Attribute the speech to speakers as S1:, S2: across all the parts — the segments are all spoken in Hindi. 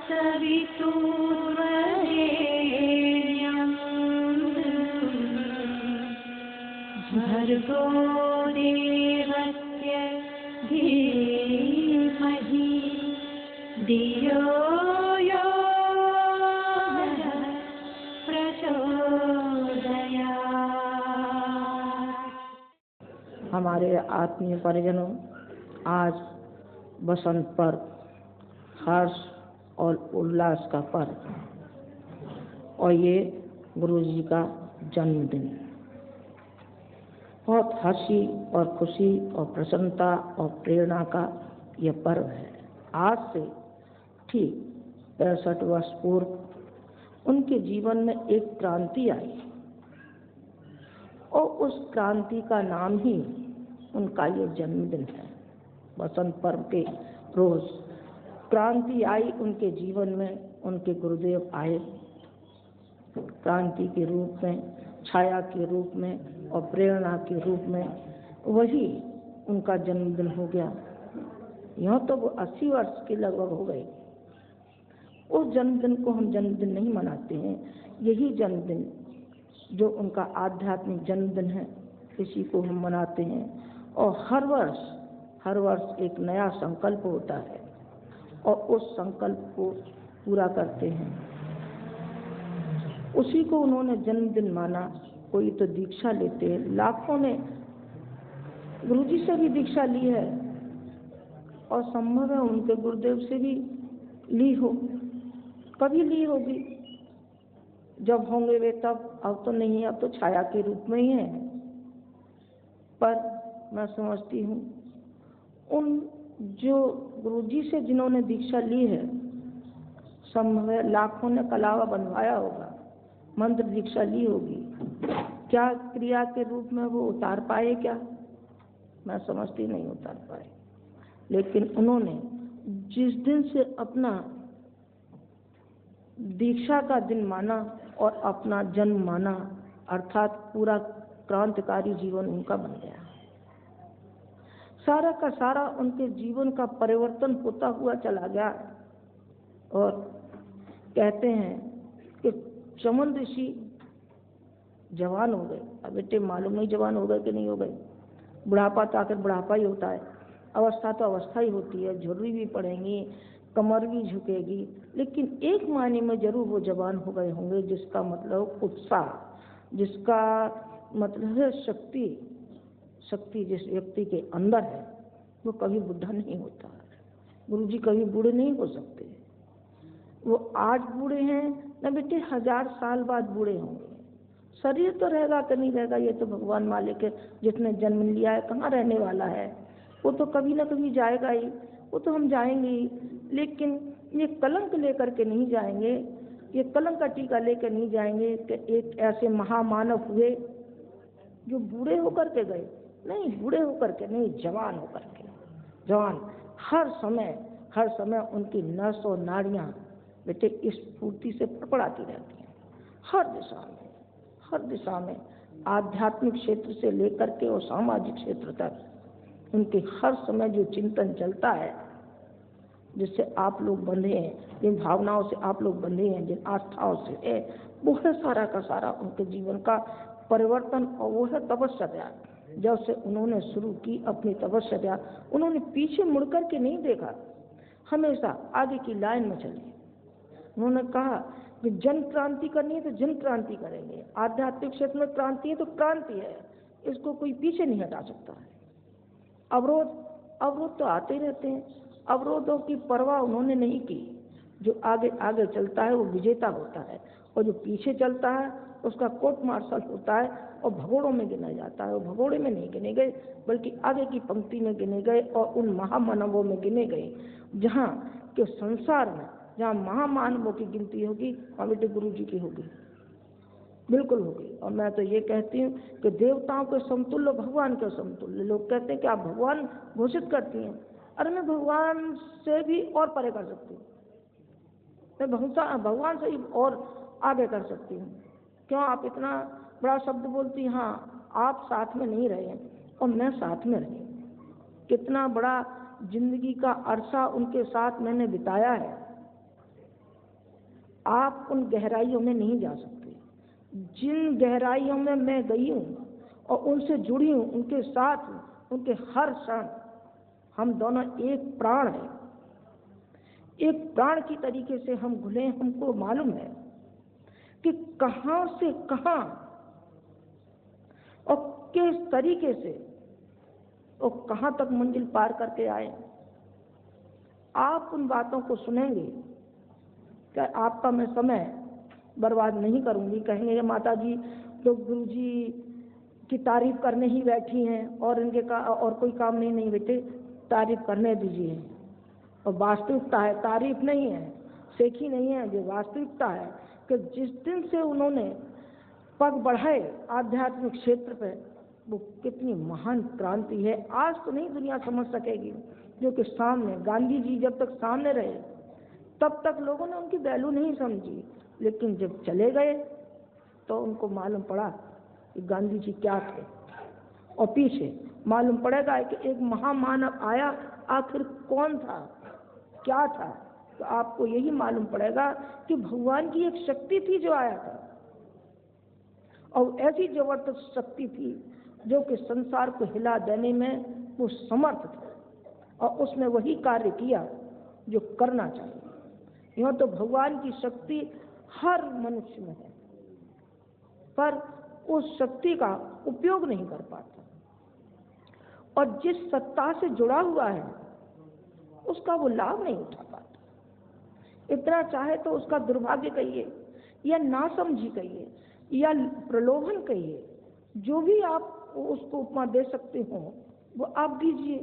S1: सवितुर्वरेण्यं भर्गो देवस्य धीमहि धियो यो नः प्रचोदयात्।
S2: हमारे आत्मीय परिजनों, आज बसंत पर्व, हर्ष और उल्लास का पर्व, और ये गुरु जी का जन्मदिन। बहुत हंसी और खुशी और प्रसन्नता और प्रेरणा का यह पर्व है। आज से ठीक 65 वर्ष पूर्व उनके जीवन में एक क्रांति आई और उस क्रांति का नाम ही उनका ये जन्मदिन है। बसंत पर्व के रोज क्रांति आई उनके जीवन में। उनके गुरुदेव आए क्रांति के रूप में, छाया के रूप में और प्रेरणा के रूप में। वही उनका जन्मदिन हो गया। यूँ तो वो 80 वर्ष के लगभग हो गए। उस जन्मदिन को हम जन्मदिन नहीं मनाते हैं। यही जन्मदिन जो उनका आध्यात्मिक जन्मदिन है, इसी को हम मनाते हैं। और हर वर्ष एक नया संकल्प होता है और उस संकल्प को पूरा करते हैं। उसी को उन्होंने जन्मदिन माना। कोई तो दीक्षा लेते हैं, लाखों ने गुरुजी से भी दीक्षा ली है और संभव है उनके गुरुदेव से भी ली हो, कभी ली होगी। जब होंगे वे तब, अब तो नहीं, अब तो छाया के रूप में ही है। पर मैं समझती हूँ उन जो गुरुजी से जिन्होंने दीक्षा ली है, संभव है लाखों ने कलावा बनवाया होगा, मंत्र दीक्षा ली होगी। क्या क्रिया के रूप में वो उतार पाए? क्या मैं समझती नहीं उतार पाए। लेकिन उन्होंने जिस दिन से अपना दीक्षा का दिन माना और अपना जन्म माना, अर्थात पूरा क्रांतिकारी जीवन उनका बन गया। सारा का सारा उनके जीवन का परिवर्तन होता हुआ चला गया। और कहते हैं कि चमन ऋषि जवान हो गए। अब बेटे मालूम नहीं जवान हो गए कि नहीं हो गए। बुढ़ापा तो आखिर बुढ़ापा ही होता है, अवस्था तो अवस्था ही होती है। झुर्री भी पड़ेंगी, कमर भी झुकेगी, लेकिन एक मायने में जरूर वो जवान हो गए होंगे, जिसका मतलब उत्साह, जिसका मतलब है शक्ति जिस व्यक्ति के अंदर है वो कभी बुढ़ा नहीं होता। गुरुजी कभी बूढ़े नहीं हो सकते। वो आज बूढ़े हैं ना बेटे, 1000 साल बाद बूढ़े होंगे। शरीर तो रहेगा कि नहीं रहेगा ये तो भगवान मालिक है। जिसने जन्म लिया है कहाँ रहने वाला है, वो तो कभी ना कभी जाएगा ही, वो तो हम जाएंगे ही। लेकिन ये कलंक लेकर के नहीं जाएंगे, ये कलंक का टीका लेकर नहीं जाएंगे कि एक ऐसे महामानव हुए जो बूढ़े होकर के गए। नहीं, बूढ़े होकर के नहीं, जवान होकर के। जवान हर समय उनकी नस और नाड़ियाँ बेटे इस स्फूर्ति से फड़फड़ाती रहती हैं। हर दिशा में आध्यात्मिक क्षेत्र से लेकर के और सामाजिक क्षेत्र तक उनके हर समय जो चिंतन चलता है, जिससे आप लोग बंधे हैं, जिन भावनाओं से आप लोग बंधे हैं, जिन आस्थाओं से है, वो है सारा का सारा उनके जीवन का परिवर्तन। और वो है तपस्या। जब से उन्होंने शुरू की अपनी तपस्या, उन्होंने पीछे मुड़कर के नहीं देखा, हमेशा आगे की लाइन में चले। उन्होंने कहा कि जन क्रांति करनी है तो जन क्रांति करेंगे, आध्यात्मिक क्षेत्र में क्रांति है तो क्रांति है, इसको कोई पीछे नहीं हटा सकता है। अवरोध तो आते ही रहते हैं, अवरोधों की परवाह उन्होंने नहीं की। जो आगे चलता है वो विजेता होता है, और जो पीछे चलता है उसका कोर्ट मार्शल होता है और भगोड़ों में गिना जाता है। वो भगोड़े में नहीं गिने गए, बल्कि आगे की पंक्ति में गिने गए और उन महामानवों में गिने गए, जहाँ के संसार में जहाँ महामानवों की गिनती होगी वहाँ बेटे गुरु जी की होगी, बिल्कुल होगी। और मैं तो ये कहती हूँ कि देवताओं के समतुल्य, भगवान के समतुल्य। लोग कहते हैं कि आप भगवान घोषित करती हैं। अरे मैं भगवान से भी और परे कर सकती हूँ, मैं भगवान से ही और आगे कर सकती हूँ। क्यों आप इतना बड़ा शब्द बोलती? हाँ, आप साथ में नहीं रहे और मैं साथ में रही। कितना बड़ा जिंदगी का अरसा उनके साथ मैंने बिताया है। आप उन गहराइयों में नहीं जा सकते जिन गहराइयों में मैं गई हूँ और उनसे जुड़ी हूँ, उनके साथ हूँ, उनके हर क्षण हम दोनों एक प्राण हैं, एक प्राण की तरीके से हम घुले। हमको मालूम है कि कहाँ से कहाँ और किस तरीके से और कहाँ तक मंजिल पार करके आए। आप उन बातों को सुनेंगे कि आपका मैं समय बर्बाद नहीं करूंगी। कहेंगे ये माता जी तो गुरु जी की तारीफ करने ही बैठी हैं और इनके और कोई काम नहीं बेटे, तारीफ करने दीजिए। और वास्तविकता है, तारीफ नहीं है, सेखी नहीं है, जो वास्तविकता है कि जिस दिन से उन्होंने पग बढ़ाए आध्यात्मिक क्षेत्र पे, वो कितनी महान क्रांति है। आज तो नहीं दुनिया समझ सकेगी, जो कि सामने गांधी जी जब तक सामने रहे तब तक लोगों ने उनकी वैल्यू नहीं समझी, लेकिन जब चले गए तो उनको मालूम पड़ा कि गांधी जी क्या थे। और पीछे मालूम पड़ेगा कि एक महामानव आया, आखिर कौन था, क्या था, तो आपको यही मालूम पड़ेगा कि भगवान की एक शक्ति थी जो आया था, और ऐसी जबरदस्त शक्ति थी जो कि संसार को हिला देने में वो समर्थ था, और उसने वही कार्य किया जो करना चाहिए। यूँ तो भगवान की शक्ति हर मनुष्य में है, पर उस शक्ति का उपयोग नहीं कर पाता, और जिस सत्ता से जुड़ा हुआ है उसका वो लाभ नहीं उठा पाता। इतना चाहे तो उसका दुर्भाग्य कहिए या नासमझी कहिए या प्रलोभन कहिए, जो भी आप उसको उपमा दे सकते हो वो आप दीजिए।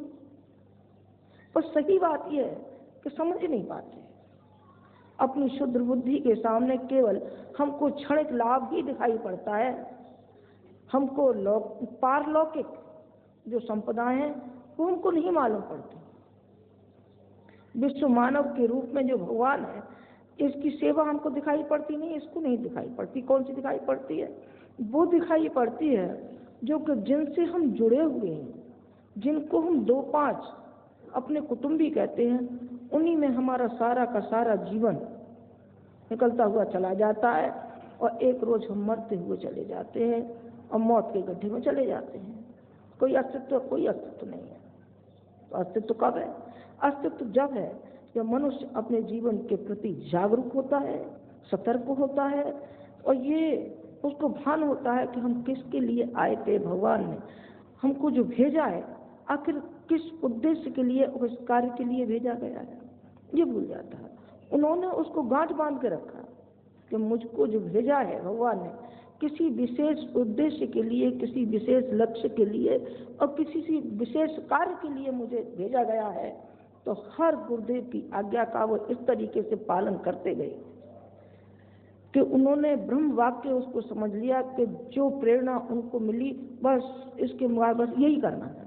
S2: पर सही बात यह है कि समझ नहीं पाते। अपनी शुद्ध बुद्धि के सामने केवल हमको क्षणिक लाभ ही दिखाई पड़ता है। हमको पारलौकिक जो संपदाएं हैं वो हमको नहीं मालूम पड़ती। विश्व मानव के रूप में जो भगवान है, इसकी सेवा हमको दिखाई पड़ती नहीं, इसको नहीं दिखाई पड़ती। कौन सी दिखाई पड़ती है? वो दिखाई पड़ती है जो कि जिनसे हम जुड़े हुए हैं, जिनको हम 2-5 अपने कुटुंबी कहते हैं, उन्हीं में हमारा सारा का सारा जीवन निकलता हुआ चला जाता है, और एक रोज हम मरते हुए चले जाते हैं और मौत के गड्ढे में चले जाते हैं। कोई अस्तित्व नहीं है। तो अस्तित्व कब है? अस्तित्व जब है जब मनुष्य अपने जीवन के प्रति जागरूक होता है, सतर्क होता है, और ये उसको भान होता है कि हम किसके लिए आए थे। भगवान ने हमको जो भेजा है, आखिर किस उद्देश्य के लिए, उस कार्य के लिए भेजा गया है, ये भूल जाता है। उन्होंने उसको गांठ बांध के रखा कि मुझको जो भेजा है भगवान ने किसी विशेष उद्देश्य के लिए, किसी विशेष लक्ष्य के लिए और किसी विशेष कार्य के लिए मुझे भेजा गया है। तो हर गुरुदेव की आज्ञा का वो इस तरीके से पालन करते गए कि उन्होंने ब्रह्म वाक्य उसको समझ लिया कि जो प्रेरणा उनको मिली बस इसके बस यही करना है,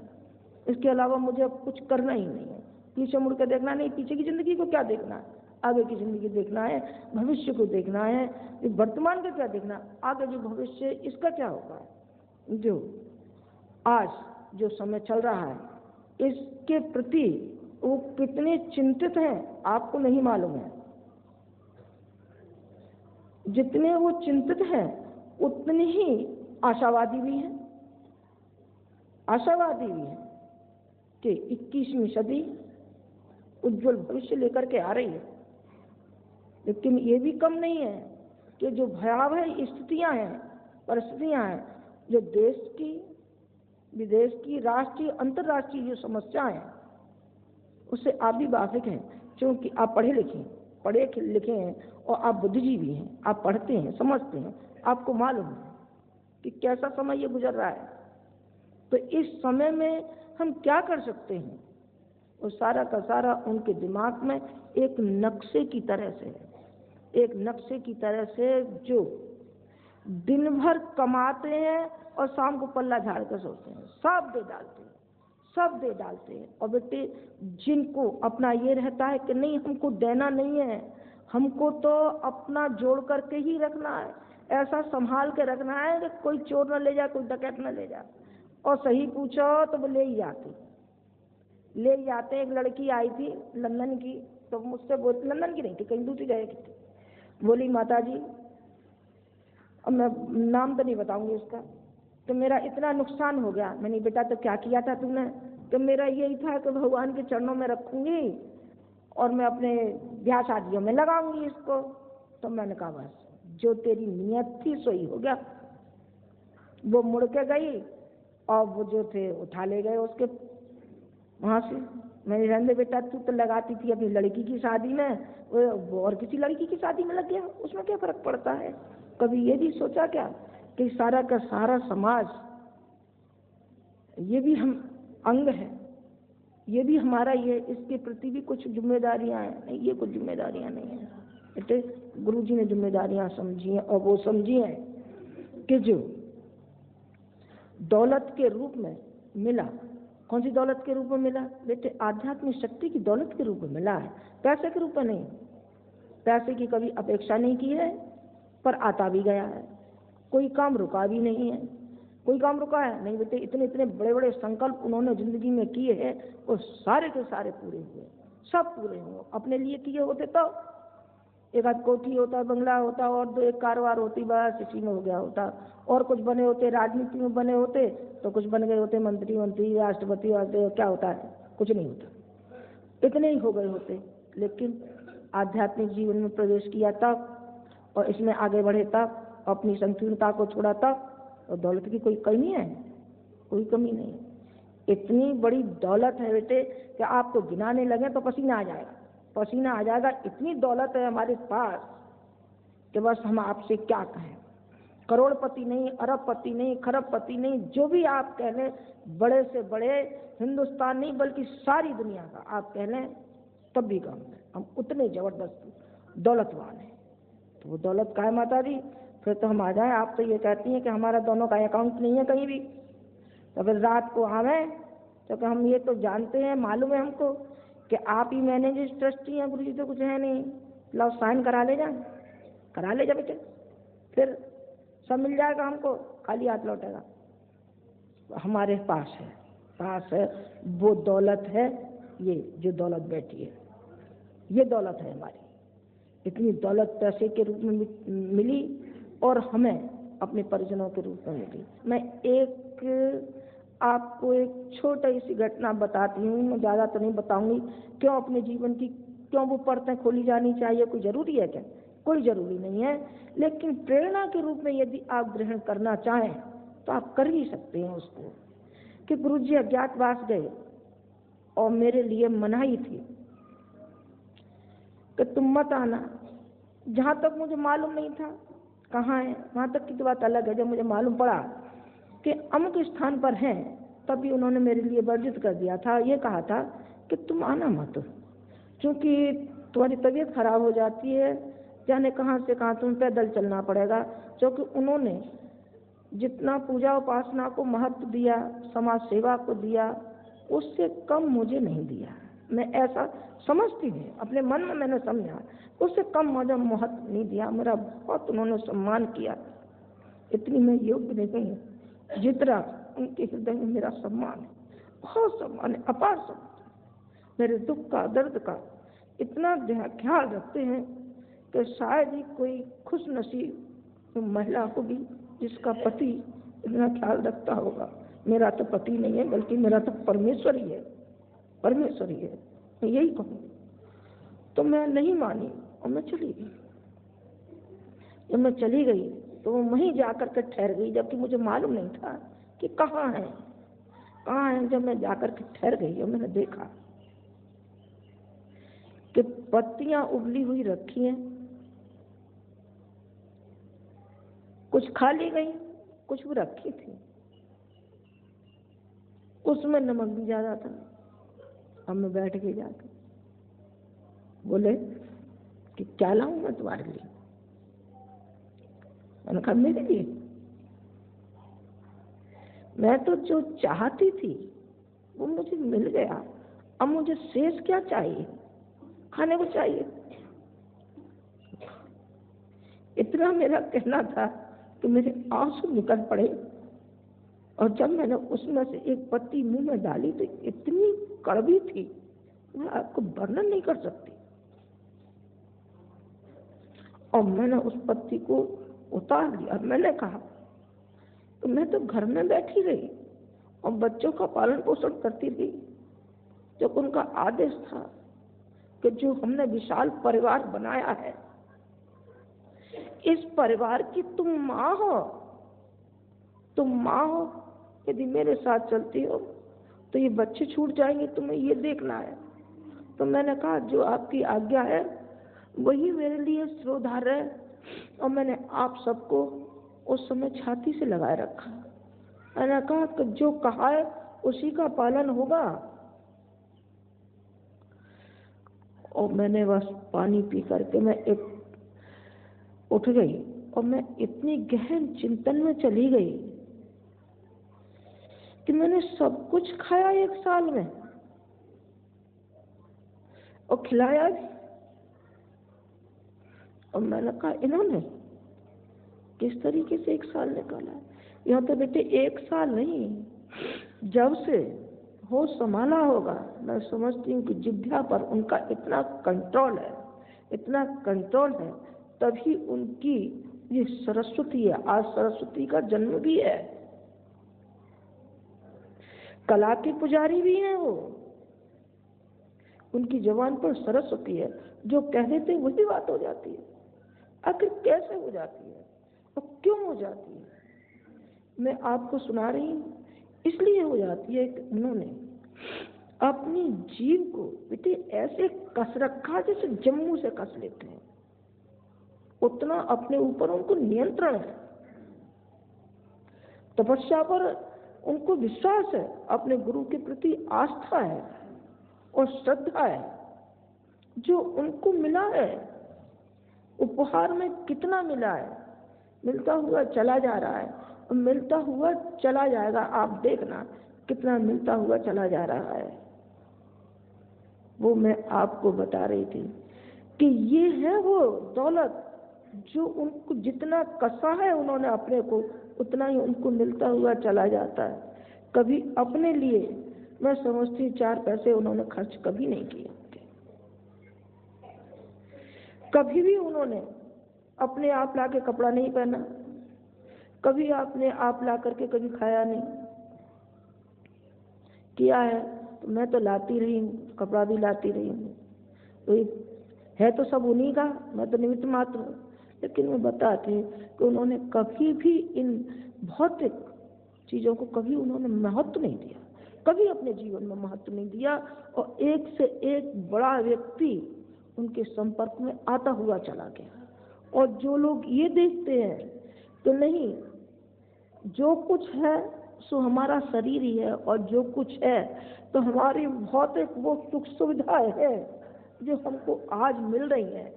S2: इसके अलावा मुझे अब कुछ करना ही नहीं है। पीछे मुड़ कर देखना नहीं, पीछे की जिंदगी को क्या देखना है, आगे की जिंदगी देखना है, भविष्य को देखना है, वर्तमान का क्या देखना, आगे जो भविष्य है इसका क्या होगा। जो आज जो समय चल रहा है इसके प्रति वो कितने चिंतित हैं आपको नहीं मालूम है। जितने वो चिंतित हैं उतने ही आशावादी भी हैं। आशावादी भी हैं कि 21वीं सदी उज्जवल भविष्य लेकर के आ रही है, लेकिन ये भी कम नहीं है कि जो भयावह स्थितियां हैं, परिस्थितियां हैं, जो देश की, विदेश की, राष्ट्रीय, अंतर्राष्ट्रीय जो समस्याएं हैं उससे आप भी वाकिफ हैं, क्योंकि आप पढ़े लिखे हैं और आप बुद्धिजीवी हैं, आप पढ़ते हैं, समझते हैं, आपको मालूम है कि कैसा समय ये गुजर रहा है। तो इस समय में हम क्या कर सकते हैं, वो सारा का सारा उनके दिमाग में एक नक्शे की तरह से है, एक नक्शे की तरह से जो दिन भर कमाते हैं और शाम को पल्ला झाड़ कर सोते हैं, सब दे डालते हैं। और बेटे जिनको अपना ये रहता है कि नहीं हमको देना नहीं है, हमको तो अपना जोड़ करके ही रखना है, ऐसा संभाल के रखना है कि कोई चोर न ले जाए, कोई डकैत न ले जाए, और सही पूछो तो वो ले ही आते। एक लड़की आई थी लंदन की, तो मुझसे बोलती, लंदन की नहीं थी, कहीं दूसरी जगह की थी, बोली माता जी, अब मैं नाम तो नहीं बताऊंगी उसका, तो मेरा इतना नुकसान हो गया। मैंने बेटा तो क्या किया था तूने? तो मेरा यही था कि भगवान के चरणों में रखूंगी और मैं अपने ब्याह शादियों में लगाऊंगी इसको। तो मैंने कहा बस जो तेरी नियत थी सोई हो गया। वो मुड़ के गई और वो जो थे उठा ले गए उसके वहां से। मैंने रहने बेटा, तू तो लगाती थी अपनी लड़की की शादी में, वो और किसी लड़की की शादी में लग गया, उसमें क्या फर्क पड़ता है? कभी ये भी सोचा क्या कि सारा का सारा समाज, ये भी हम अंग है, ये भी हमारा, ये इसके प्रति भी कुछ जिम्मेदारियां हैं? नहीं, ये कुछ जिम्मेदारियां नहीं है बेटे। गुरु जी ने जिम्मेदारियां समझी हैं, और वो समझी हैं कि जो दौलत के रूप में मिला, कौन सी दौलत के रूप में मिला बेटे? आध्यात्मिक शक्ति की दौलत के रूप में मिला है, पैसे के रूप में नहीं। पैसे की कभी अपेक्षा नहीं की है, पर आता भी गया है। कोई काम रुका भी नहीं है। कोई काम रुका है नहीं बेटे। इतने इतने बड़े बड़े संकल्प उन्होंने जिंदगी में किए हैं, वो सारे के सारे पूरे हुए, सब पूरे हुए। अपने लिए किए होते तो एक आध कोठी होता, बंगला होता, और दो एक कारोबार होती, बस इसी में हो गया होता। और कुछ बने होते, राजनीति में बने होते तो कुछ बन गए होते, मंत्री, राष्ट्रपति, क्या होता है? कुछ नहीं होता, इतने ही हो गए होते। लेकिन आध्यात्मिक जीवन में प्रवेश किया तब, और इसमें आगे बढ़े तब, अपनी संकीर्णता को छोड़ा तब, और दौलत की कोई कमी है? कोई कमी नहीं। इतनी बड़ी दौलत है बेटे कि आपको गिनाने लगे तो पसीना आ जाएगा, पसीना आ जाएगा। इतनी दौलत है हमारे पास कि बस हम आपसे क्या कहें। करोड़पति नहीं, अरबपति नहीं, खरबपति नहीं, जो भी आप कह लें, बड़े से बड़े हिंदुस्तान नहीं बल्कि सारी दुनिया का आप कह लें तब भी कम है। हम उतने जबरदस्त दौलतवान हैं। तो वो दौलत का है माता जी, फिर तो हम आ जाएं। आप तो ये कहती हैं कि हमारा दोनों का अकाउंट नहीं है कहीं भी, तो फिर रात को आवे तो हम ये तो जानते हैं, मालूम है हमको कि आप ही मैनेजर ट्रस्टी हैं, गुरु जी तो कुछ है नहीं। लो साइन करा ले जा, करा ले जा बेटे, फिर सब मिल जाएगा हमको, खाली हाथ लौटेगा। हमारे पास है वो दौलत है, ये जो दौलत बैठी है, ये दौलत है हमारी। इतनी दौलत पैसे के रूप में मिली और हमें अपने परिजनों के रूप में मिली। मैं आपको एक छोटी सी घटना बताती हूँ, मैं ज़्यादा तो नहीं बताऊंगी। क्यों अपने जीवन की क्यों वो परतें खोली जानी चाहिए? कोई ज़रूरी है क्या? कोई ज़रूरी नहीं है, लेकिन प्रेरणा के रूप में यदि आप ग्रहण करना चाहें तो आप कर ही सकते हैं उसको। कि गुरु जी अज्ञातवास गए और मेरे लिए मनाही थी कि तुम मत आना। जहाँ तक मुझे मालूम नहीं था कहाँ है, वहाँ तक की तो बात अलग है। जब मुझे मालूम पड़ा कि अमुक स्थान पर हैं, तभी उन्होंने मेरे लिए वर्जित कर दिया था। ये कहा था कि तुम आना मत, क्योंकि तुम्हारी तबीयत खराब हो जाती है, जाने कहाँ से कहाँ तुम पैदल चलना पड़ेगा। क्योंकि उन्होंने जितना पूजा उपासना को महत्व दिया, समाज सेवा को दिया, उससे कम मुझे नहीं दिया। मैं ऐसा समझती हूँ, अपने मन में मैंने समझा, उससे कम मुझे महत्व नहीं दिया। मेरा बहुत उन्होंने सम्मान किया। इतनी मैं योग्य नहीं हूँ जितना उनके हृदय में मेरा सम्मान है, बहुत सम्मान है, अपार सम्मान। मेरे दुख का, दर्द का इतना ख्याल रखते हैं कि शायद ही कोई खुश नसीब महिला होगी जिसका पति इतना ख्याल रखता होगा। मेरा तो पति नहीं है, बल्कि मेरा तो परमेश्वर ही है, परमेश्वर ही है। मैं यही कहूँ। तो मैं नहीं मानी और मैं चली गई। जब मैं चली गई तो वो वहीं जाकर के ठहर गई, जबकि मुझे मालूम नहीं था कि कहाँ है, कहाँ है। जब मैं जाकर के ठहर गई और मैंने देखा कि पत्तियां उबली हुई रखी हैं, कुछ खा ली गई, कुछ भी रखी थी, उसमें नमक भी ज्यादा था। अब मैं बैठ गई जाकर, बोले कि क्या लाऊं मैं तुम्हारे लिए? मैंने कहा मेरे लिए? मैं तो जो चाहती थी वो मुझे मिल गया, अब मुझे शेष क्या चाहिए? खाने को चाहिए। इतना मेरा कहना था कि मेरे आंसू निकल पड़े। और जब मैंने उसमें से एक पत्ती मुंह में डाली तो इतनी कड़वी थी, मैं आपको वर्णन नहीं कर सकती। और मैंने उस पत्ती को उतार लिया। मैंने कहा तो मैं तो घर में बैठी रही और बच्चों का पालन पोषण करती रही, जब उनका आदेश था कि जो हमने विशाल परिवार बनाया है, इस परिवार की तुम माँ हो, तुम माँ हो, यदि मेरे साथ चलती हो तो ये बच्चे छूट जाएंगे, तुम्हें ये देखना है। तो मैंने कहा जो आपकी आज्ञा है वही मेरे लिए श्रोधार्य है, और मैंने आप सबको उस समय छाती से लगाए रखा। मैंने कहा कि जो कहा है उसी का पालन होगा। और मैंने बस पानी पी करके मैं एक उठ गई और मैं इतनी गहन चिंतन में चली गई कि मैंने सब कुछ खाया 1 साल में और खिलाया भी। और मैंने कहा इन्होंने किस तरीके से 1 साल निकाला है। यहाँ तो बेटे 1 साल नहीं, जब से होश संभाला होगा, मैं समझती हूँ कि जिद्या पर उनका इतना कंट्रोल है, इतना कंट्रोल है, तभी उनकी ये सरस्वती है। आज सरस्वती का जन्म भी है, कला के पुजारी भी हैं वो। उनकी जबान पर सरस्वती है, जो कह देते वही बात हो जाती है। आखिर कैसे हो जाती है और क्यों हो जाती है, मैं आपको सुना रही हूँ। इसलिए हो जाती है कि उन्होंने अपनी जीव को बेटे ऐसे कस रखा जैसे जम्मू से कस लेते हैं, उतना अपने ऊपर उनको नियंत्रण है। तपस्या पर उनको विश्वास है, अपने गुरु के प्रति आस्था है और श्रद्धा है। जो उनको मिला है उपहार में कितना मिला है, मिलता हुआ चला जा रहा है और मिलता हुआ चला जाएगा। आप देखना कितना मिलता हुआ चला जा रहा है। वो मैं आपको बता रही थी कि ये है वो दौलत जो उनको जितना कसा है उन्होंने अपने को, उतना ही उनको मिलता हुआ चला जाता है। कभी अपने लिए मैं समझती 4 पैसे उन्होंने खर्च कभी नहीं किए। कभी भी उन्होंने अपने आप ला के कपड़ा नहीं पहना, कभी अपने आप ला करके कभी खाया नहीं। किया है तो मैं तो लाती रही हूँ, कपड़ा भी लाती रही हूँ, तो है तो सब उन्हीं का, मैं तो निमित्त मात्र हूँ। लेकिन मैं बताती हूँ कि उन्होंने कभी भी इन भौतिक चीज़ों को कभी उन्होंने महत्व नहीं दिया, कभी अपने जीवन में महत्व नहीं दिया। और एक से एक बड़ा व्यक्ति उनके संपर्क में आता हुआ चला गया। और जो लोग ये देखते हैं तो नहीं, जो कुछ है सो हमारा शरीर ही है, और जो कुछ है तो हमारी भौतिक वो सुख सुविधाएं है जो हमको आज मिल रही है,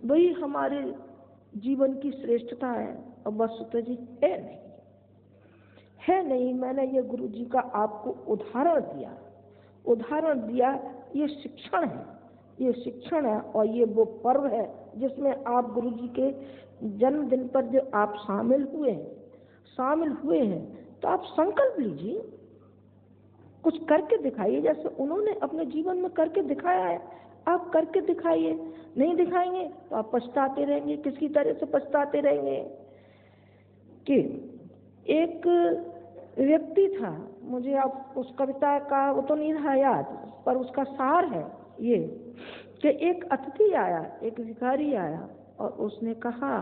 S2: वही हमारे जीवन की श्रेष्ठता है। और वस्तुतः जी है नहीं। मैंने ये गुरु जी का आपको उदाहरण दिया। ये शिक्षण है, ये शिक्षण है। और ये वो पर्व है जिसमें आप गुरु जी के जन्मदिन पर जो आप शामिल हुए हैं, तो आप संकल्प लीजिए, कुछ करके दिखाइए। जैसे उन्होंने अपने जीवन में करके दिखाया है, आप करके दिखाइए। नहीं दिखाएंगे तो आप पछताते रहेंगे। किसी तरह से पछताते रहेंगे। कि एक व्यक्ति था, मुझे अब उस कविता का वो तो नहीं रहा याद, पर उसका सार है ये कि एक अतिथि आया, एक भिखारी आया, और उसने कहा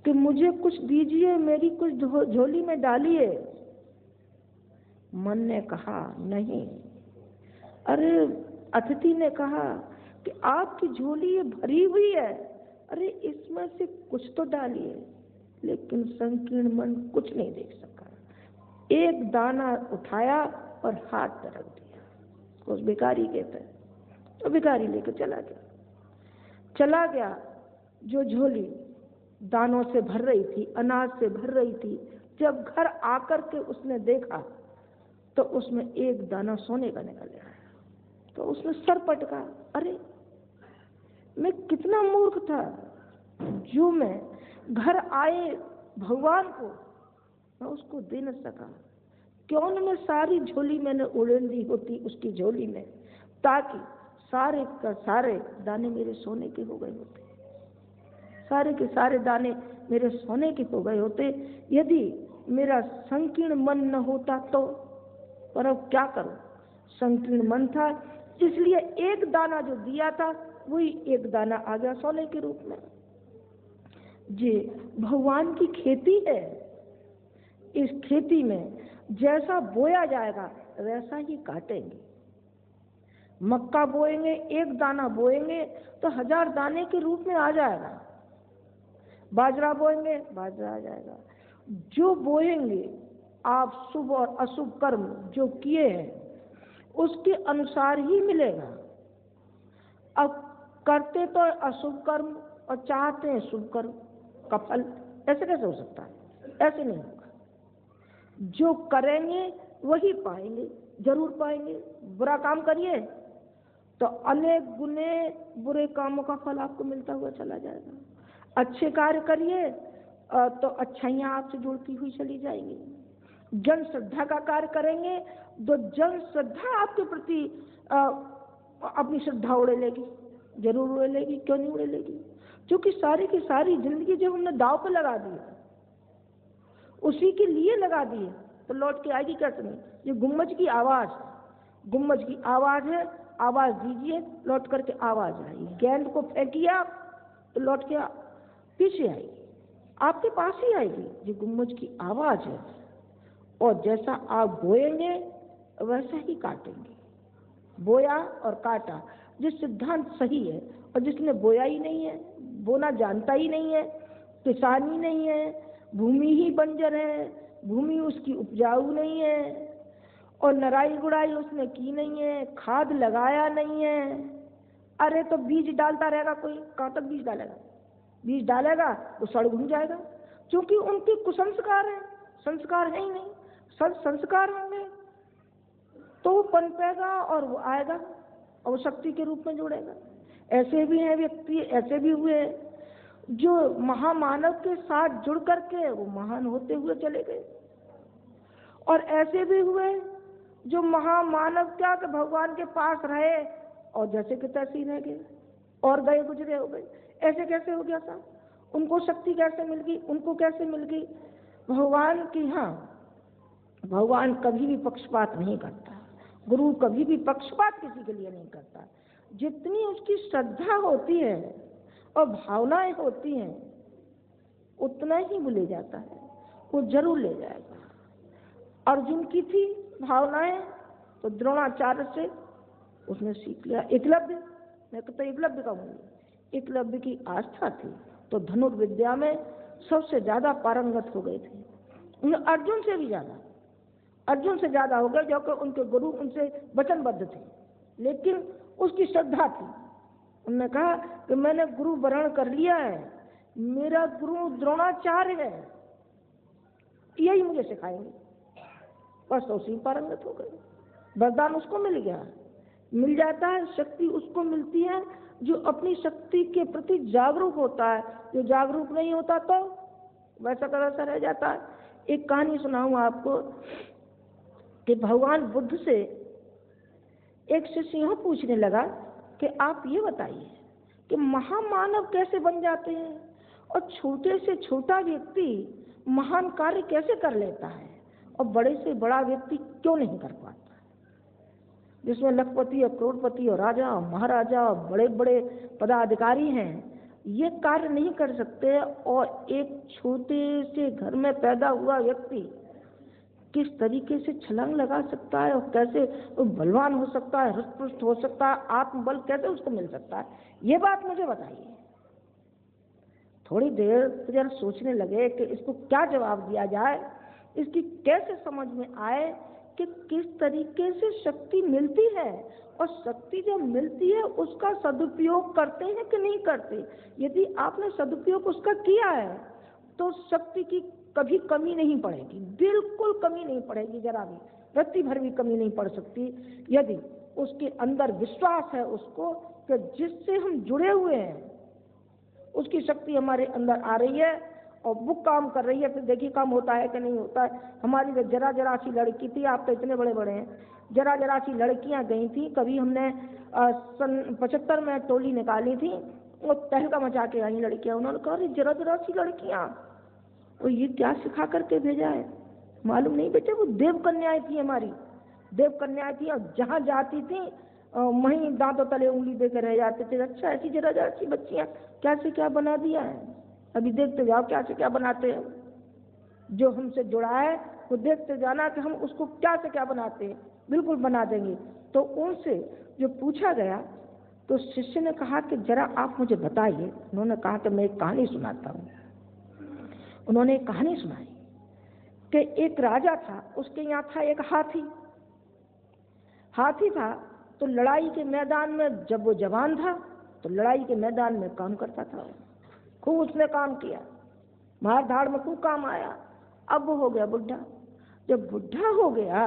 S2: कि मुझे कुछ दीजिए, मेरी कुछ झोली में डालिए। मन ने कहा नहीं। अरे अतिथि ने कहा कि आपकी झोली ये भरी हुई है, अरे इसमें से कुछ तो डालिए। लेकिन संकीर्ण मन कुछ नहीं देख सका। एक दाना उठाया और हाथ में रख दिया। उस भिखारी के पे तो भिखारी लेकर चला गया। जो झोली दानों से भर रही थी, अनाज से भर रही थी, जब घर आकर के उसने देखा तो उसमें एक दाना सोने का निकल आया। तो उसने सर पटका, अरे मैं कितना मूर्ख था जो मैं घर आए भगवान को मैं उसको दे न सका। क्यों न मैं सारी झोली मैंने उड़ेल दी होती उसकी झोली में, ताकि सारे का सारे दाने मेरे सोने के हो गए होते। सारे के सारे दाने मेरे सोने के हो गए होते यदि मेरा संकीर्ण मन न होता तो। पर अब क्या करूं, संकीर्ण मन था, इसलिए एक दाना जो दिया था वही एक दाना आ गया सोने के रूप में। जी भगवान की खेती है, इस खेती में जैसा बोया जाएगा वैसा ही काटेंगे। मक्का बोएंगे, एक दाना बोएंगे तो 1000 दाने के रूप में आ जाएगा। बाजरा बोएंगे, बाजरा आ जाएगा। जो बोएंगे आप शुभ और अशुभ कर्म जो किए हैं उसके अनुसार ही मिलेगा। अब करते तो अशुभ कर्म और चाहते हैं शुभ कर्म का फल, ऐसे कैसे हो सकता है? ऐसे नहीं होगा। जो करेंगे वही पाएंगे, जरूर पाएंगे। बुरा काम करिए तो अनेक गुने बुरे कामों का फल आपको मिलता हुआ चला जाएगा। अच्छे कार्य करिए तो अच्छाइयाँ आपसे जुड़ती हुई चली जाएंगी। जन श्रद्धा का कार्य करेंगे तो जन श्रद्धा आपके प्रति अपनी श्रद्धा उड़ेलेगी, जरूर उड़ेलेगी। क्यों नहीं उड़ेलेगी? क्योंकि सारी की सारी जिंदगी जब हमने दाव पे लगा दी, उसी के लिए लगा दी है, तो लौट के आएगी कैसे नहीं? ये गुम्मज की आवाज, गुम्मज की आवाज है, आवाज दीजिए लौट करके आवाज आएगी। गेंद को फेंकिए आप तो लौट के पीछे आएगी, आपके पास ही आएगी। ये गुम्मज की आवाज है। और जैसा आप बोएंगे वैसा ही काटेंगे। बोया और काटा, जो सिद्धांत सही है। और जिसने बोया ही नहीं है, बोना जानता ही नहीं है, किसान ही नहीं है, भूमि ही बंजर है, भूमि उसकी उपजाऊ नहीं है, और नराई गुड़ाई उसने की नहीं है, खाद लगाया नहीं है, अरे तो बीज डालता रहेगा कोई, कहाँ तक बीज डालेगा? बीज डालेगा तो सड़ घुल जाएगा, क्योंकि उनके कुसंस्कार हैं, संस्कार है ही नहीं। सब संस्कार होंगे तो वो पनपेगा और वो आएगा और वो शक्ति के रूप में जुड़ेगा। ऐसे भी हैं व्यक्ति, ऐसे भी हुए जो महामानव के साथ जुड़ करके वो महान होते हुए चले गए, और ऐसे भी हुए जो महामानव क्या कि भगवान के पास रहे और जैसे कि तैसे ही रह गए और गए गुजरे हो गए। ऐसे कैसे हो गया था? उनको शक्ति कैसे मिल गई? उनको कैसे मिल गई? भगवान की, हाँ, भगवान कभी भी पक्षपात नहीं करता, गुरु कभी भी पक्षपात किसी के लिए नहीं करता। जितनी उसकी श्रद्धा होती है और भावनाएं होती हैं उतना ही वो ले जाता है, वो जरूर ले जाएगा। अर्जुन की थी भावनाएं तो द्रोणाचार्य से उसने सीख लिया। एकलव्य, मैं कहता एकलव्य का मूल्य, एकलव्य की आस्था थी तो धनुर्विद्या में सबसे ज्यादा पारंगत हो गए थे। अर्जुन से भी ज्यादा, अर्जुन से ज्यादा हो गए, जो कि उनके गुरु उनसे वचनबद्ध थे, लेकिन उसकी श्रद्धा थी। उन्होंने कहा कि मैंने गुरु वरण कर लिया है, मेरा गुरु द्रोणाचार्य है, यही मुझे सिखाएंगे। बस तो उसी पारंगत हो गए, वरदान उसको मिल गया। मिल जाता है, शक्ति उसको मिलती है जो अपनी शक्ति के प्रति जागरूक होता है। जो जागरूक नहीं होता तो वैसा का वैसा रह जाता है। एक कहानी सुनाऊं आपको कि भगवान बुद्ध से एक शिष्य यह पूछने लगा कि आप ये बताइए कि महामानव कैसे बन जाते हैं और छोटे से छोटा व्यक्ति महान कार्य कैसे कर लेता है और बड़े से बड़ा व्यक्ति क्यों नहीं कर पाता? जिसमें लखपति और करोड़पति और राजा और महाराजा और बड़े बड़े पदाधिकारी हैं, ये कार्य नहीं कर सकते, और एक छोटे से घर में पैदा हुआ व्यक्ति किस तरीके से छलांग लगा सकता है और कैसे बलवान हो सकता है, हृष्ट हो सकता है, आत्मबल कैसे उसको मिल सकता है, ये बात मुझे बताइए। थोड़ी देर जरा सोचने लगे कि इसको क्या जवाब दिया जाए, इसकी कैसे समझ में आए कि किस तरीके से शक्ति मिलती है, और शक्ति जब मिलती है उसका सदुपयोग करते हैं कि नहीं करते। यदि आपने सदुपयोग उसका किया है तो शक्ति की कभी कमी नहीं पड़ेगी, बिल्कुल कमी नहीं पड़ेगी, जरा भी रत्ती भर भी कमी नहीं पड़ सकती। यदि उसके अंदर विश्वास है उसको कि जिससे हम जुड़े हुए हैं उसकी शक्ति हमारे अंदर आ रही है और वो काम कर रही है, फिर देखिए काम होता है कि नहीं होता है। हमारी जरा जरा सी लड़की थी, आप तो इतने बड़े बड़े हैं, जरा जरा सी लड़कियां गई थी। कभी हमने सन 75 में टोली निकाली थी वो तहलका मचा के आई लड़कियां। उन्होंने कहा अरे जरा जरा सी लड़कियां, और ये क्या सिखा करके भेजा है मालूम नहीं बेटे। वो देव कन्याएं थी, हमारी देव कन्याएं थी, और जहाँ जाती थी वहीं दांतों तले उंगली देकर रह जाते थे। अच्छा ऐसी जरा जरा सी बच्चियां क्या से क्या बना दिया है। अभी देखते जाओ क्या से क्या बनाते हैं। जो हमसे जुड़ा है वो देखते जाना कि हम उसको क्या से क्या बनाते हैं, बिल्कुल बना देंगे। तो उनसे जो पूछा गया तो शिष्य ने कहा कि जरा आप मुझे बताइए। उन्होंने कहा कि मैं एक कहानी सुनाता हूँ। उन्होंने एक कहानी सुनाई कि एक राजा था, उसके यहाँ था एक हाथी। हाथी था तो लड़ाई के मैदान में जब वो जवान था तो लड़ाई के मैदान में काम करता था, खूब उसने काम किया, मार धाड़ में खूब काम आया। अब वो हो गया बुढ़ा। जब बुढ़ा हो गया,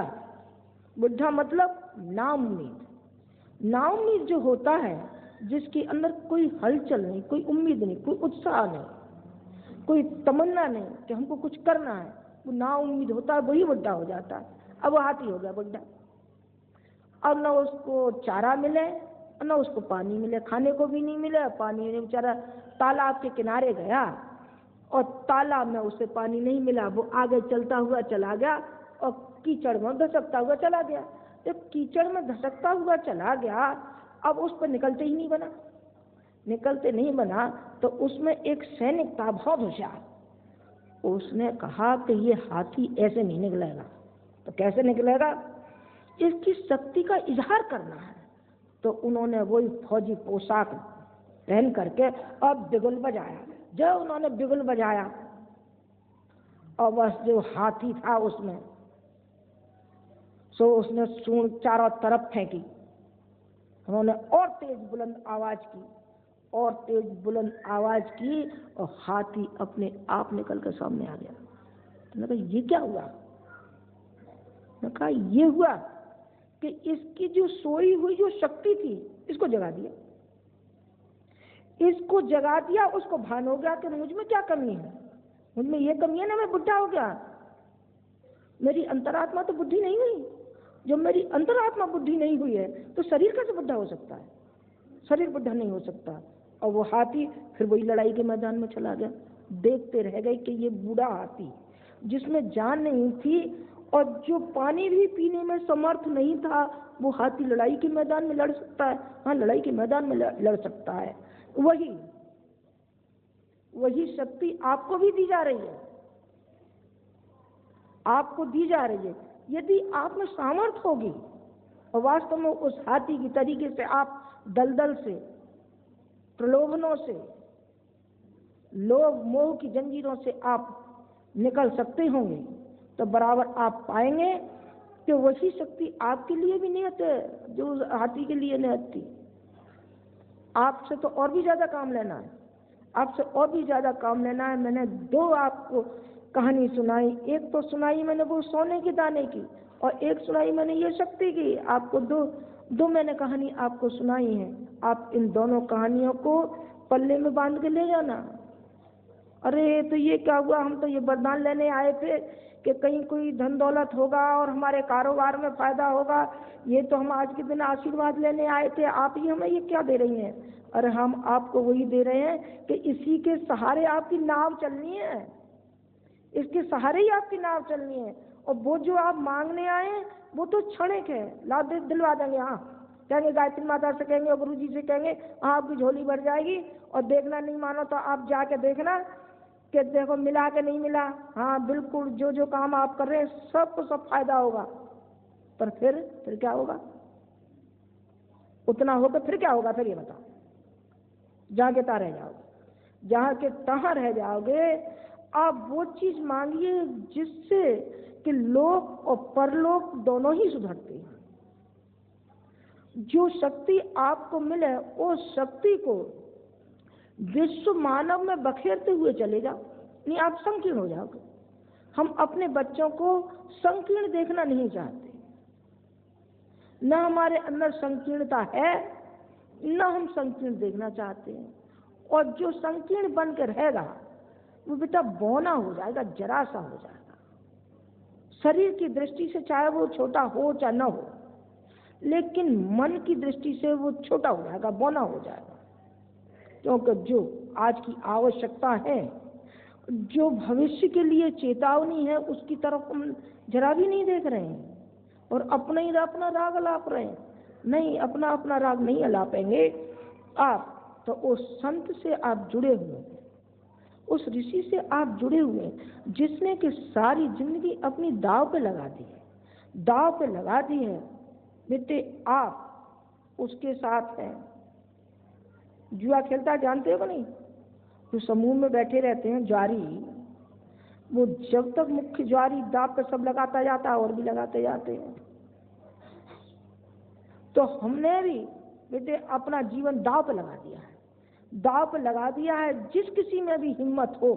S2: बुढ़ा मतलब नाउम्मीद। नाउम्मीद जो होता है जिसके अंदर कोई हलचल नहीं, कोई उम्मीद नहीं, कोई उत्साह नहीं, कोई तमन्ना नहीं कि हमको कुछ करना है, वो नाउम्मीद होता है, वही बुढ़ा हो जाता है। अब वो हाथी हो गया बुढ़ा। अब न उसको चारा मिले और न उसको पानी मिले, खाने को भी नहीं मिले, पानी नहीं। बेचारा तालाब के किनारे गया और तालाब में उसे पानी नहीं मिला। वो आगे चलता हुआ चला गया और कीचड़ में धसकता हुआ चला गया। जब कीचड़ में धसकता हुआ चला गया, अब उस पर निकलते ही नहीं बना। निकलते नहीं बना तो उसमें एक सैनिक था बहुत होशियार। उसने कहा कि ये हाथी ऐसे नहीं निकलेगा। तो कैसे निकलेगा, इसकी शक्ति का इजहार करना है। तो उन्होंने वही फौजी पोशाक पहन करके अब बिगुल बजाया। जब उन्होंने बिगुल बजाया और बस जो हाथी था उसमें सो उसने सूंड चारों तरफ फेंकी। उन्होंने और तेज बुलंद आवाज की, और तेज बुलंद आवाज की, और हाथी अपने आप निकल कर सामने आ गया। मैंने कहा ये क्या हुआ। मैंने कहा ये हुआ कि इसकी जो सोई हुई जो शक्ति थी इसको जगा दिया। इसको जगा दिया, उसको भान हो गया कि मुझ में क्या कमी है, मुझ में ये कमी है ना, मैं बुढ़ा हो गया। मेरी अंतरात्मा तो बुद्धि नहीं हुई। जब मेरी अंतरात्मा बुद्धि नहीं हुई है तो शरीर कैसे बुढ़ा हो सकता है, शरीर बुढ़ा नहीं हो सकता। और वो हाथी फिर वही लड़ाई के मैदान में चला गया। देखते रह गए कि ये बूढ़ा हाथी जिसमें जान नहीं थी और जो पानी भी पीने में समर्थ नहीं था, वो हाथी लड़ाई के मैदान में लड़ सकता है। हाँ, लड़ाई के मैदान में लड़ सकता है। वही शक्ति आपको भी दी जा रही है, आपको दी जा रही है। यदि आप में सामर्थ्य होगी और वास्तव में उस हाथी की तरीके से आप दलदल से, प्रलोभनों से, लोभ मोह की जंजीरों से आप निकल सकते होंगे, तो बराबर आप पाएंगे कि वही शक्ति आपके लिए भी नियत है जो उस हाथी के लिए नियत थी। आपसे तो और भी ज्यादा काम लेना है, आपसे और भी ज्यादा काम लेना है। मैंने दो आपको कहानी सुनाई। एक तो सुनाई मैंने वो सोने के दाने की, और एक सुनाई मैंने ये शक्ति की। आपको दो मैंने कहानी आपको सुनाई है। आप इन दोनों कहानियों को पल्ले में बांध के ले जाना। अरे तो ये क्या हुआ, हम तो ये वरदान लेने आए थे कि कहीं कोई धन दौलत होगा और हमारे कारोबार में फायदा होगा। ये तो हम आज के दिन आशीर्वाद लेने आए थे, आप ही हमें ये क्या दे रही हैं। अरे हम आपको वही दे रहे हैं कि इसी के सहारे आपकी नाव चलनी है, इसके सहारे ही आपकी नाव चलनी है। और वो जो आप मांगने आए वो तो क्षणिक है, ला दिलवा देंगे। हाँ, कहेंगे गायत्री माता से कहेंगे और गुरु जी से कहेंगे, हाँ आपकी झोली भर जाएगी। और देखना नहीं मानो तो आप जाके देखना कि देखो मिला कि नहीं मिला। हाँ बिल्कुल, जो जो काम आप कर रहे हैं सबको सब फायदा होगा। पर फिर क्या होगा, उतना होगा फिर क्या होगा, फिर ये बताओ। जहाँ के तहाँ रह जाओगे, जहाँ के तहाँ रह जाओगे। आप वो चीज मांगिए जिससे कि लोक और परलोक दोनों ही सुधरते हैं। जो शक्ति आपको मिले उस शक्ति को विश्व मानव में बखेरते हुए चले जाओ, नहीं आप संकीर्ण हो जाओगे। हम अपने बच्चों को संकीर्ण देखना नहीं चाहते, न हमारे अंदर संकीर्णता है, न हम संकीर्ण देखना चाहते हैं। और जो संकीर्ण बनकर रहेगा वो बेटा बौना हो जाएगा, जरा सा हो जाएगा। शरीर की दृष्टि से चाहे वो छोटा हो चाहे न हो, लेकिन मन की दृष्टि से वो छोटा हो जाएगा, बौना हो जाएगा। क्योंकि जो आज की आवश्यकता है, जो भविष्य के लिए चेतावनी है, उसकी तरफ हम जरा भी नहीं देख रहे हैं और अपना राग अलाप रहे हैं। नहीं, अपना राग नहीं अलापेंगे आप, तो उस संत से आप जुड़े हुए, उस ऋषि से आप जुड़े हुए जिसने कि सारी जिंदगी अपनी दाव पे लगा दी है, दाव पे लगा दी है बेटे, आप उसके साथ हैं। जुआ खेलता जानते हो कि नहीं? जो समूह में बैठे रहते हैं ज्वारी, वो जब तक मुख्य ज्वारी दाव पे सब लगाता जाता है और भी लगाते जाते हैं। तो हमने भी बेटे अपना जीवन दाव पे लगा दिया है, दाव पे लगा दिया है। जिस किसी में भी हिम्मत हो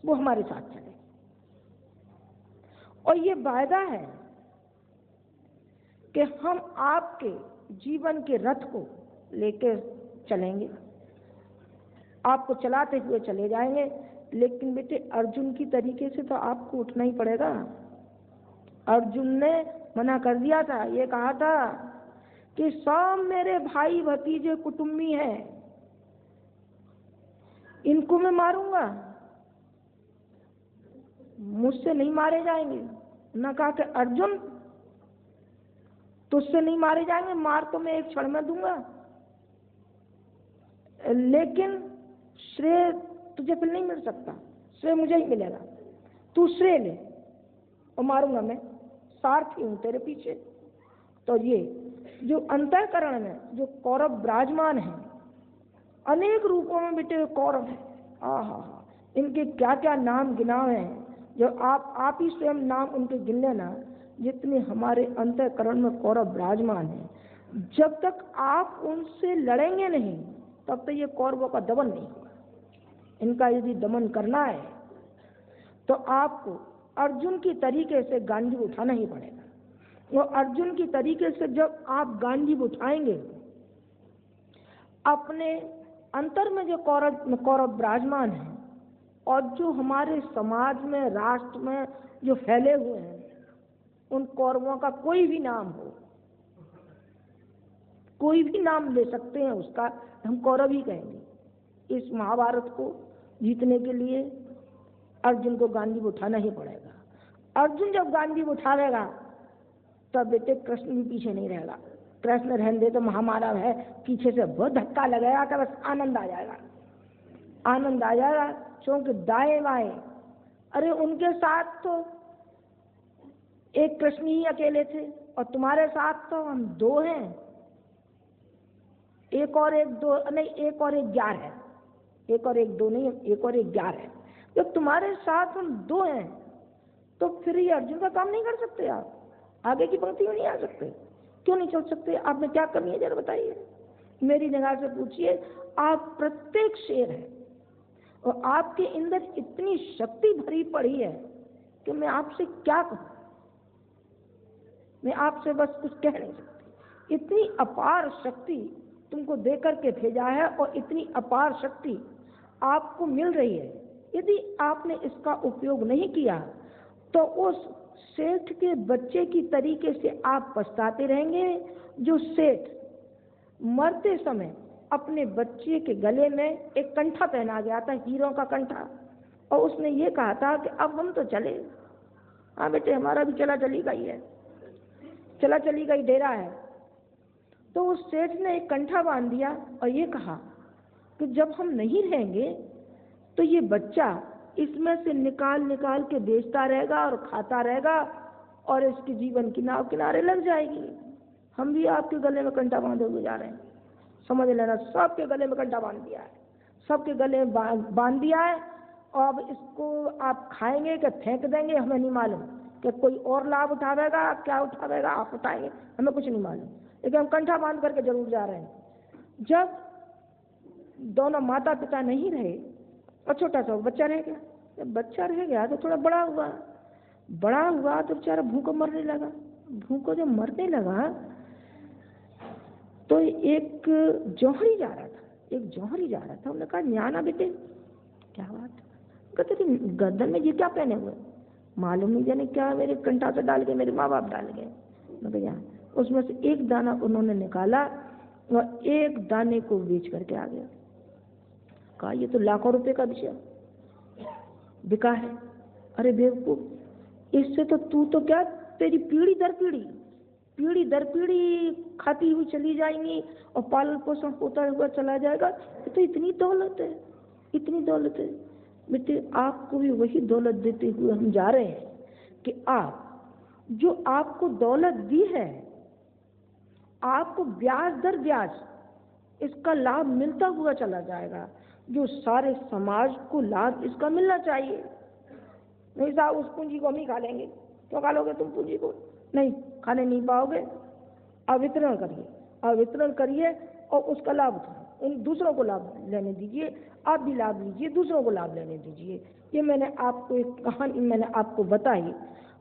S2: वो हमारे साथ चले, और ये वायदा है कि हम आपके जीवन के रथ को लेकर चलेंगे, आपको चलाते हुए चले जाएंगे। लेकिन बेटे अर्जुन की तरीके से तो आपको उठना ही पड़ेगा। अर्जुन ने मना कर दिया था, ये कहा था कि सब मेरे भाई भतीजे कुटुंबी हैं, इनको मैं मारूंगा, मुझसे नहीं मारे जाएंगे। न कहा कि अर्जुन तुझसे नहीं मारे जाएंगे, मार तो मैं एक क्षण में दूंगा, लेकिन श्रेय तुझे फिर नहीं मिल सकता, श्रेय मुझे ही मिलेगा, तू श्रेय ले और मारूंगा मैं, सारथी हूं तेरे पीछे। तो ये जो अंतःकरण में जो कौरव विराजमान है, अनेक रूपों में बेटे कौरव है, आहा, इनके क्या क्या नाम गिनाव हैं, जो आप ही स्वयं नाम उनके गिन लेना, जितने हमारे अंतःकरण में कौरव विराजमान है। जब तक आप उनसे लड़ेंगे नहीं तब तक ये कौरवों का दमन नहीं होगा। इनका यदि दमन करना है तो आपको अर्जुन की तरीके से गांडीव उठाना ही पड़ेगा। वो अर्जुन की तरीके से जब आप गांडीव उठाएंगे, अपने अंतर में जो कौरव विराजमान है और जो हमारे समाज में, राष्ट्र में जो फैले हुए हैं, उन कौरवों का कोई भी नाम हो, कोई भी नाम ले सकते हैं, उसका हम कौरव ही कहेंगे। इस महाभारत को जीतने के लिए अर्जुन को गांडीव उठाना ही पड़ेगा। अर्जुन जब गांडीव उठाएगा तब बेटे कृष्ण भी पीछे नहीं रहेगा। कृष्ण रहने दे तो महामानव है, पीछे से बहुत धक्का लगेगा कि बस आनंद आ जाएगा, आनंद आ जाएगा। क्योंकि दाएं बाएं, अरे उनके साथ तो एक कृष्ण ही अकेले थे और तुम्हारे साथ तो हम दो हैं, एक और एक दो नहीं, एक और एक 11 है, एक और एक दो नहीं, एक और एक 11 है। जब तुम्हारे साथ हम दो हैं तो फिर ये अर्जुन का काम नहीं कर सकते आप? आगे की पंक्ति में नहीं आ सकते? क्यों नहीं चल सकते? आप में क्या कमी है जरा बताइए। मेरी निगाह से पूछिए, आप प्रत्येक शेर है और आपके अंदर इतनी शक्ति भरी पड़ी है कि मैं आपसे क्या कहूं, मैं आपसे बस कुछ कह नहीं सकती। इतनी अपार शक्ति तुमको देकर के भेजा है और इतनी अपार शक्ति आपको मिल रही है। यदि आपने इसका उपयोग नहीं किया तो उस सेठ के बच्चे की तरीके से आप पछताते रहेंगे, जो सेठ मरते समय अपने बच्चे के गले में एक कंठा पहना गया था, हीरों का कंठा, और उसने ये कहा था कि अब हम तो चले। हाँ बेटे, हमारा भी चला चली गई है, चला चली गई डेरा है। तो उस सेठ ने एक कंठा बांध दिया और ये कहा कि जब हम नहीं रहेंगे तो ये बच्चा इसमें से निकाल निकाल के बेचता रहेगा और खाता रहेगा और इसके जीवन की नाव किनारे लग जाएगी। हम भी आपके गले में कंठा बांधे हुए जा रहे हैं, समझ लेना। सबके गले में कंठा बांध दिया है, सबके गले में बांध दिया है। और अब इसको आप खाएंगे कि फेंक देंगे हमें नहीं मालूम, कि कोई और लाभ उठावेगा, क्या उठावेगा आप उठाएंगे, हमें कुछ नहीं मालूम, लेकिन हम कंठा बांध करके जरूर जा रहे हैं। जब दोनों माता पिता नहीं रहे और छोटा सा बच्चा रह गया, जब बच्चा रह गया तो थोड़ा बड़ा हुआ तो बेचारा भूखों मरने लगा। भूखों जब मरने लगा तो एक जौहरी जा रहा था, उन्होंने कहा न्याना बेटे क्या बात, कहते थे गर्दन में ये क्या पहने हुए, मालूम नहीं जाने क्या मेरे कंठा से डाल के मेरे माँ बाप डाल गए। मैं उसमें से एक दाना उन्होंने निकाला और एक दाने को बेच करके आ गया। कहा ये तो लाखों रुपए का विषय बिका है। अरे बेवकूफ, इससे तो तू तो क्या, तेरी पीढ़ी दर पीढ़ी खाती हुई चली जाएंगी और पालन पोषण होता हुआ चला जाएगा। ये तो इतनी दौलत है बेटे। आपको भी वही दौलत देते हुए हम जा रहे हैं कि आप जो आपको दौलत दी है, आपको ब्याज दर ब्याज इसका लाभ मिलता हुआ चला जाएगा, जो सारे समाज को लाभ इसका मिलना चाहिए। नहीं साहब उस पूंजी को हम ही खा लेंगे। क्यों खा लोगे तुम पूंजी को? नहीं, खाने नहीं पाओगे। अवितरण करिए और उसका लाभ उठाओ, उन दूसरों को लाभ लेने दीजिए, आप भी लाभ लीजिए, दूसरों को लाभ लेने दीजिए। ये मैंने आपको एक कहानी मैंने आपको बताई।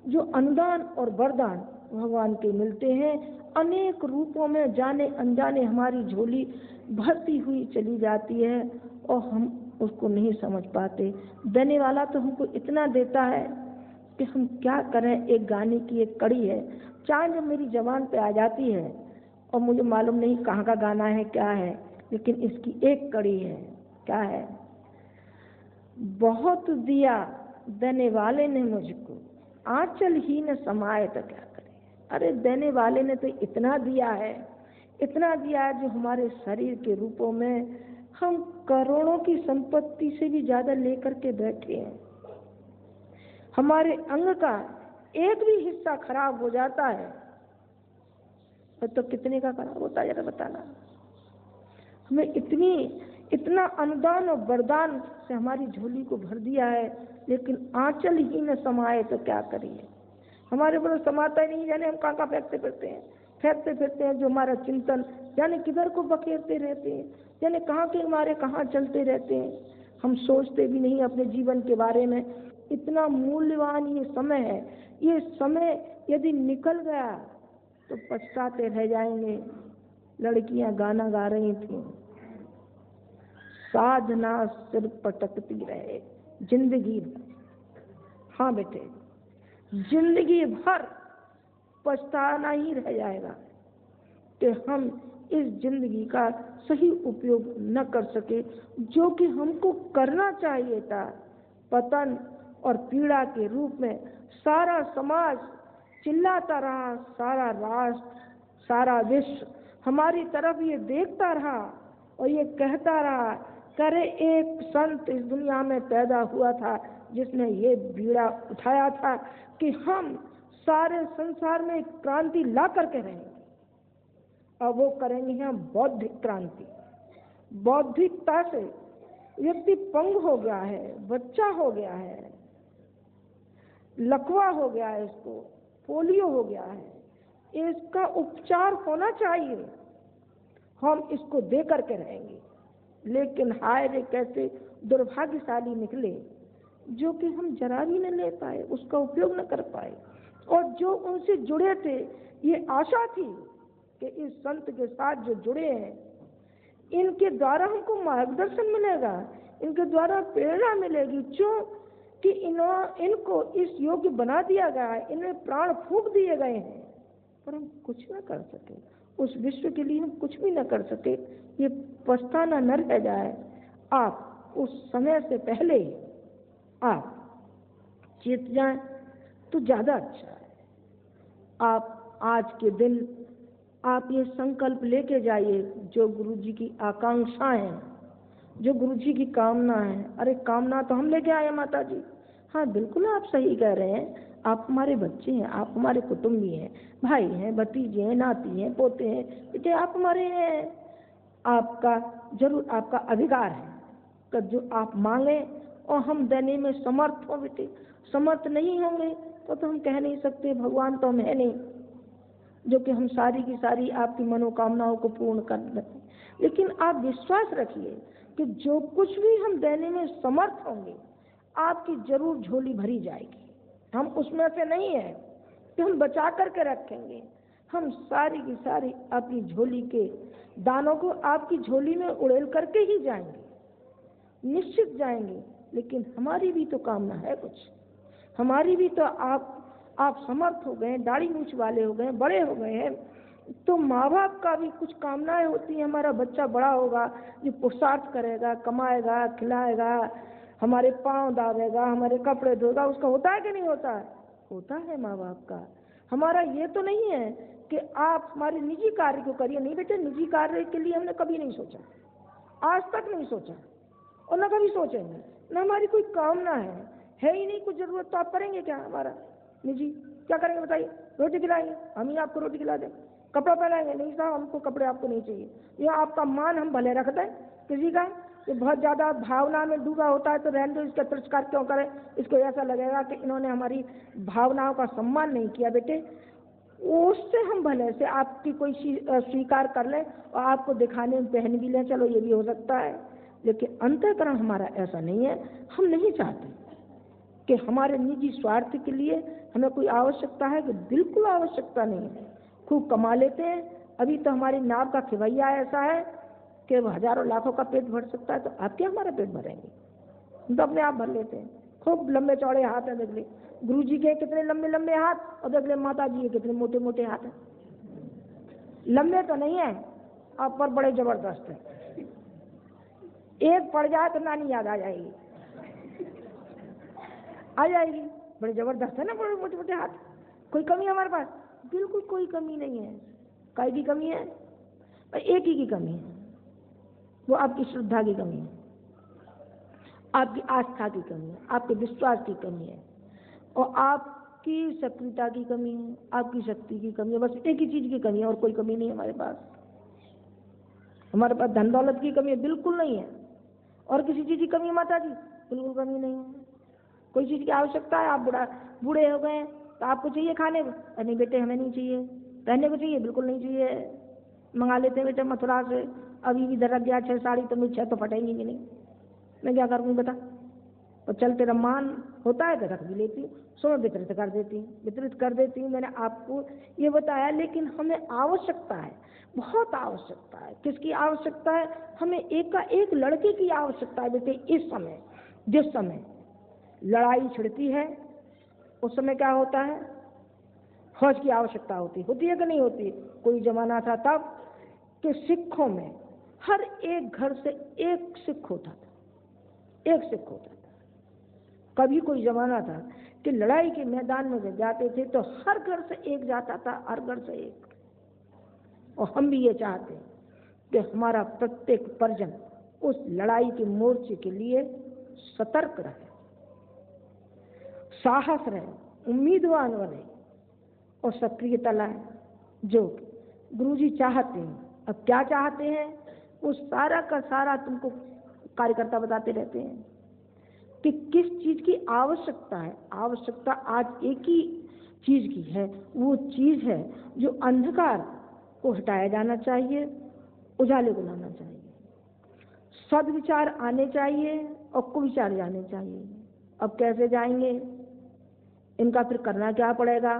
S2: जो अनुदान और वरदान भगवान के मिलते हैं अनेक रूपों में, जाने अनजाने हमारी झोली भरती हुई चली जाती है और हम उसको नहीं समझ पाते। देने वाला तो हमको इतना देता है कि हम क्या करें। एक गाने की एक कड़ी है, चांद जब मेरी जबान पे आ जाती है और मुझे मालूम नहीं कहाँ का गाना है क्या है, लेकिन इसकी एक कड़ी है, क्या है, बहुत दिया देने वाले ने मुझको, आंचल ही न समाए तो क्या करे। अरे देने वाले ने तो इतना दिया है जो हमारे शरीर के रूपों में हम करोड़ों की संपत्ति से भी ज्यादा लेकर के बैठे हैं। हमारे अंग का एक भी हिस्सा खराब हो जाता है तो कितने का खराब होता है जरा बताना। हमें इतना अनुदान और वरदान से हमारी झोली को भर दिया है, लेकिन आंचल ही न समाए तो क्या करिए। हमारे ऊपर समाता ही नहीं, जाने हम कहाँ फेंकते फिरते हैं जो हमारा चिंतन जाने किधर को बखेरते रहते हैं, जाने कहाँ के हमारे कहाँ चलते रहते हैं। हम सोचते भी नहीं अपने जीवन के बारे में। इतना मूल्यवान ये समय है, ये समय यदि निकल गया तो पछताते रह जाएंगे। लड़कियां गाना गा रही थी, साधना सिर पटकती रहे जिंदगी भर। हाँ बेटे, जिंदगी भर पछताना ही रह जाएगा कि हम इस जिंदगी का सही उपयोग न कर सके, जो कि हमको करना चाहिए था। पतन और पीड़ा के रूप में सारा समाज चिल्लाता रहा, सारा राष्ट्र, सारा विश्व हमारी तरफ ये देखता रहा और ये कहता रहा, करे एक संत इस दुनिया में पैदा हुआ था जिसने ये बीड़ा उठाया था कि हम सारे संसार में एक क्रांति ला करके रहेंगे। और वो करेंगे हम बौद्धिक क्रांति। बौद्धिकता से व्यक्ति पंग हो गया है, बच्चा हो गया है, लकवा हो गया है, इसको पोलियो हो गया है। इसका उपचार होना चाहिए, हम इसको दे करके रहेंगे। लेकिन हाय रे कैसे दुर्भाग्यशाली निकले जो कि हम जरा भी न ले पाए, उसका उपयोग न कर पाए। और जो उनसे जुड़े थे, ये आशा थी कि इस संत के साथ जो जुड़े हैं इनके द्वारा हमको मार्गदर्शन मिलेगा, इनके द्वारा प्रेरणा मिलेगी। क्यों कि इनको इस योग्य बना दिया गया है, इनमें प्राण फूंक दिए गए हैं, पर हम कुछ न कर सके। उस विश्व के लिए हम कुछ भी न कर सके। ये पछताना न रह जाए। आप उस समय से पहले आप चेत जाएं तो ज्यादा अच्छा है। आप आज के दिन आप ये संकल्प लेके जाइए, जो गुरु जी की आकांक्षाएं हैं, जो गुरु जी की कामना है। अरे कामना तो हम लेके आए माता जी। हाँ बिल्कुल आप सही कह रहे हैं, आप हमारे बच्चे हैं, आप हमारे कुटुंबी हैं, भाई हैं, भतीजे हैं, नाती हैं, पोते हैं, बेटे आप हमारे हैं। आपका जरूर आपका अधिकार है कि जो आप मांगे और हम देने में समर्थ हो। बेटे समर्थ नहीं होंगे तो हम कह नहीं सकते भगवान तो हम है नहीं, जो कि हम सारी की सारी आपकी मनोकामनाओं को पूर्ण कर दें। लेकिन आप विश्वास रखिए कि जो कुछ भी हम देने में समर्थ होंगे आपकी जरूर झोली भरी जाएगी। हम उसमें से नहीं है कि हम बचा करके रखेंगे, हम सारी की सारी अपनी झोली के दानों को आपकी झोली में उड़ेल करके ही जाएंगे, निश्चित जाएंगे। लेकिन हमारी भी तो कामना है कुछ, हमारी भी तो आप समर्थ हो गए, दाढ़ी मूछ वाले हो गए, बड़े हो गए हैं, तो माँ बाप का भी कुछ कामनाएं होती हैं, हमारा बच्चा बड़ा होगा, ये पुरुषार्थ करेगा, कमाएगा, खिलाएगा, हमारे पाँव दावेगा, हमारे कपड़े धोगा, उसका होता है कि नहीं होता है? होता है माँ बाप का। हमारा ये तो नहीं है कि आप हमारे निजी कार्य को करिए, नहीं बेटे, निजी कार्य के लिए हमने कभी नहीं सोचा, आज तक नहीं सोचा और न कभी सोचेंगे, न हमारी कोई कामना है ही नहीं। कुछ जरूरत तो आप करेंगे क्या? हमारा निजी क्या करेंगे बताइए? रोटी खिलाएंगे, हम ही आपको रोटी खिला दें। कपड़ा पहनाएंगे, नहीं साहब हमको कपड़े आपको नहीं चाहिए। ये आपका मान हम भले रख दें किसी का, ये बहुत ज़्यादा भावना में डूबा होता है तो रहने दो, इसका तिरस्कार क्यों करें? इसको ऐसा लगेगा कि इन्होंने हमारी भावनाओं का सम्मान नहीं किया। बेटे, उससे हम भले से आपकी कोई स्वीकार कर लें और आपको दिखाने में पहन भी लें, चलो ये भी हो सकता है, लेकिन अंतःकरण हमारा ऐसा नहीं है। हम नहीं चाहते कि हमारे निजी स्वार्थ के लिए हमें कोई आवश्यकता है, कि बिल्कुल आवश्यकता नहीं है। खूब कमा लेते हैं, अभी तो हमारी नाव का खिवैया ऐसा है कि हजारों लाखों का पेट भर सकता है, तो आप क्या हमारा पेट भरेंगे? हम तो अपने आप भर लेते हैं। खूब लंबे चौड़े हाथ हैं, देख ले गुरु जी के कितने लंबे लंबे हाथ, और देख ले माता जी के कितने मोटे मोटे हाथ हैं। लंबे तो नहीं है आप, पर बड़े जबरदस्त है। एक पड़ जाए तो नानी याद आ जाएगी, आ जाएगी। बड़े जबरदस्त है ना, बड़े मोटे मोटे हाथ। कोई कमी है हमारे पास? बिल्कुल कोई कमी नहीं है। काय की कमी है? एक ही की कमी है, वो आपकी श्रद्धा की कमी है, आपकी आस्था की कमी है, आपके विश्वास की कमी है, और आपकी सक्रियता की कमी है, आपकी शक्ति की कमी है। बस एक ही चीज की कमी है, और कोई कमी नहीं है हमारे पास। हमारे पास धन दौलत की कमी है बिल्कुल नहीं है, और किसी चीज की कमी है माता जी? बिल्कुल कमी नहीं है। कोई चीज की आवश्यकता है? आप बूढ़े हो गए तो आपको चाहिए खाने को? नहीं बेटे हमें नहीं चाहिए। पहनने को चाहिए? बिल्कुल नहीं चाहिए। मंगा लेते हैं बेटे मथुरा से, अभी भी रख गया 6 साड़ी, तो मुझे 6 तो फटेंगी भी नहीं, मैं क्या करूँ बता? और चलते रमान होता है तो रख भी लेती हूँ, सो वितरित कर देती हूँ। मैंने आपको ये बताया, लेकिन हमें आवश्यकता है, बहुत आवश्यकता है। किसकी आवश्यकता है? हमें एक का एक लड़के की आवश्यकता है बेटे। इस समय जिस समय लड़ाई छिड़ती है, उस समय क्या होता है? फौज की आवश्यकता होती है कि नहीं होती? कोई जमाना था तब कि सिखों में हर एक घर से एक सिख होता था, एक सिख होता था। कभी कोई जमाना था कि लड़ाई के मैदान में जब जाते थे तो हर घर से एक जाता था, हर घर से एक। और हम भी ये चाहते हैं कि हमारा प्रत्येक परिजन उस लड़ाई के मोर्चे के लिए सतर्क रहे, साहस रहे, उम्मीदवार बने और सक्रियता लाए, जो गुरुजी चाहते हैं। अब क्या चाहते हैं? वो सारा का सारा तुमको कार्यकर्ता बताते रहते हैं कि किस चीज की आवश्यकता है। आवश्यकता आज एक ही चीज की है, वो चीज है जो अंधकार को हटाया जाना चाहिए, उजाले को लाना चाहिए। सद्विचार आने चाहिए और कुविचार जाने चाहिए। अब कैसे जाएंगे? इनका फिर करना क्या पड़ेगा?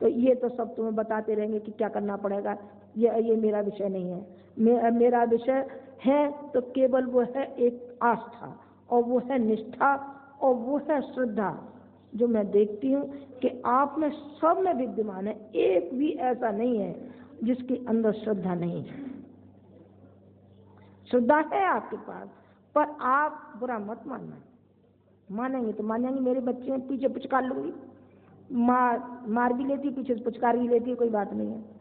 S2: तो ये तो सब तुम्हें बताते रहेंगे कि क्या करना पड़ेगा। ये मेरा विषय नहीं है। मेरा विषय है तो केवल वो है एक आस्था, और वो है निष्ठा, और वो है श्रद्धा, जो मैं देखती हूँ कि आप में सब में विद्यमान है। एक भी ऐसा नहीं है जिसके अंदर श्रद्धा नहीं है। श्रद्धा है आपके पास, पर आप बुरा मत मानना। मानेंगे तो मानेंगे, मेरे बच्चे हैं, पीछे पुचकार लूंगी, मार भी लेती, पीछे से पुचकार भी लेती है, कोई बात नहीं है।